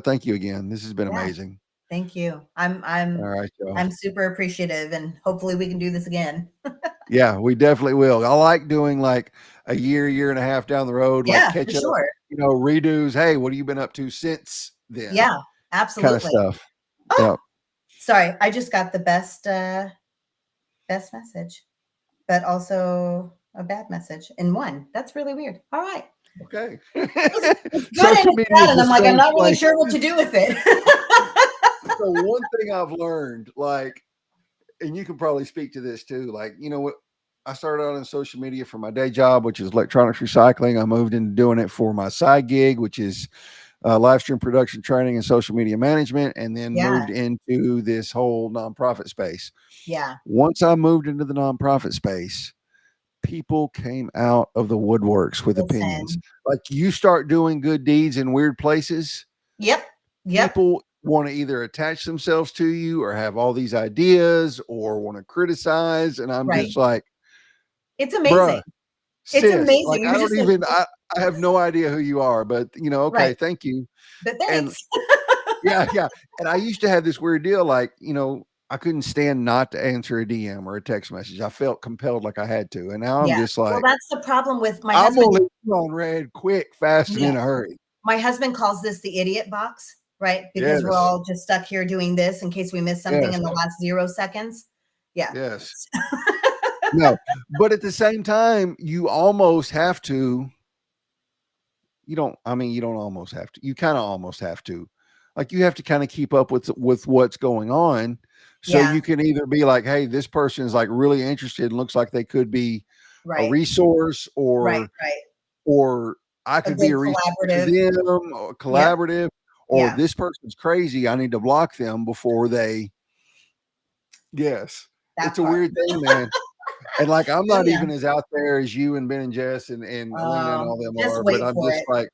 thank you again. This has been amazing. Thank you. I'm all right, I'm super appreciative, and hopefully we can do this again. Yeah, we definitely will. I like doing like a year and a half down the road, like catch up, redos. Hey, what have you been up to since then? Yeah, absolutely. Kind of stuff. Oh, sorry. I just got the best message, but also a bad message in one. That's really weird. All right. Okay. Social media, and I'm like, I'm not really sure what to do with it. So one thing I've learned, like, and you can probably speak to this too, like, what, I started out on social media for my day job, which is electronics recycling. I moved into doing it for my side gig, which is live stream production training and social media management, and then moved into this whole nonprofit space. Yeah. Once I moved into the nonprofit space, people came out of the woodworks with opinions. Like, you start doing good deeds in weird places. Yep. People want to either attach themselves to you or have all these ideas or want to criticize. And I'm just like, it's amazing. It's sis, like, amazing. I You're don't just even, I have no idea who you are, but okay, right. thank you. But And thanks. yeah. And I used to have this weird deal, like, I couldn't stand not to answer a DM or a text message. I felt compelled like I had to. And now I'm just like, well, that's the problem with my I'm husband. gonna leave you on red quick, fast, and in a hurry. My husband calls this the idiot box, right? Because we're Yes. all just stuck here doing this in case we miss something in the last 0 seconds. Yeah. Yes. No, but at the same time, you almost have to. You don't almost have to. You kind of almost have to. Like, you have to kind of keep up with what's going on. So you can either be like, hey, this person is like really interested and looks like they could be a resource, or I could be a resource to them, or collaborative, or this person's crazy. I need to block them before they. Yes. It's a weird thing, man. And like, I'm not even as out there as you and Ben and Jess and Elena and all them are, but I'm just like,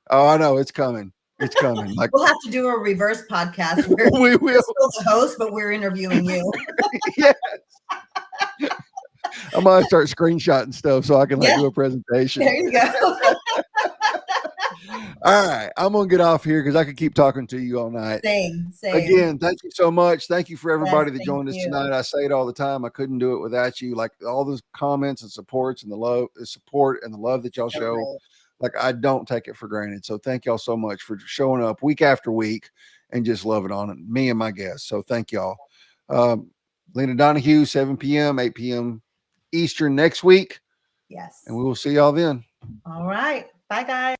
oh, I know it's coming. It's coming. Like, we'll have to do a reverse podcast where we will. We're still the host, but we're interviewing you. Yes. I'm gonna start screenshotting stuff so I can do a presentation. There you go. All right, I'm gonna get off here because I could keep talking to you all night. Same. Again, thank you so much. Thank you for everybody that joined us tonight. I say it all the time. I couldn't do it without you. Like, all those comments and supports and the support and the love that y'all show. Like, I don't take it for granted. So thank y'all so much for showing up week after week and just loving on it, me and my guests. So thank y'all. Lena Donahue, 7 p.m., 8 p.m. Eastern next week. Yes. And we will see y'all then. All right. Bye, guys.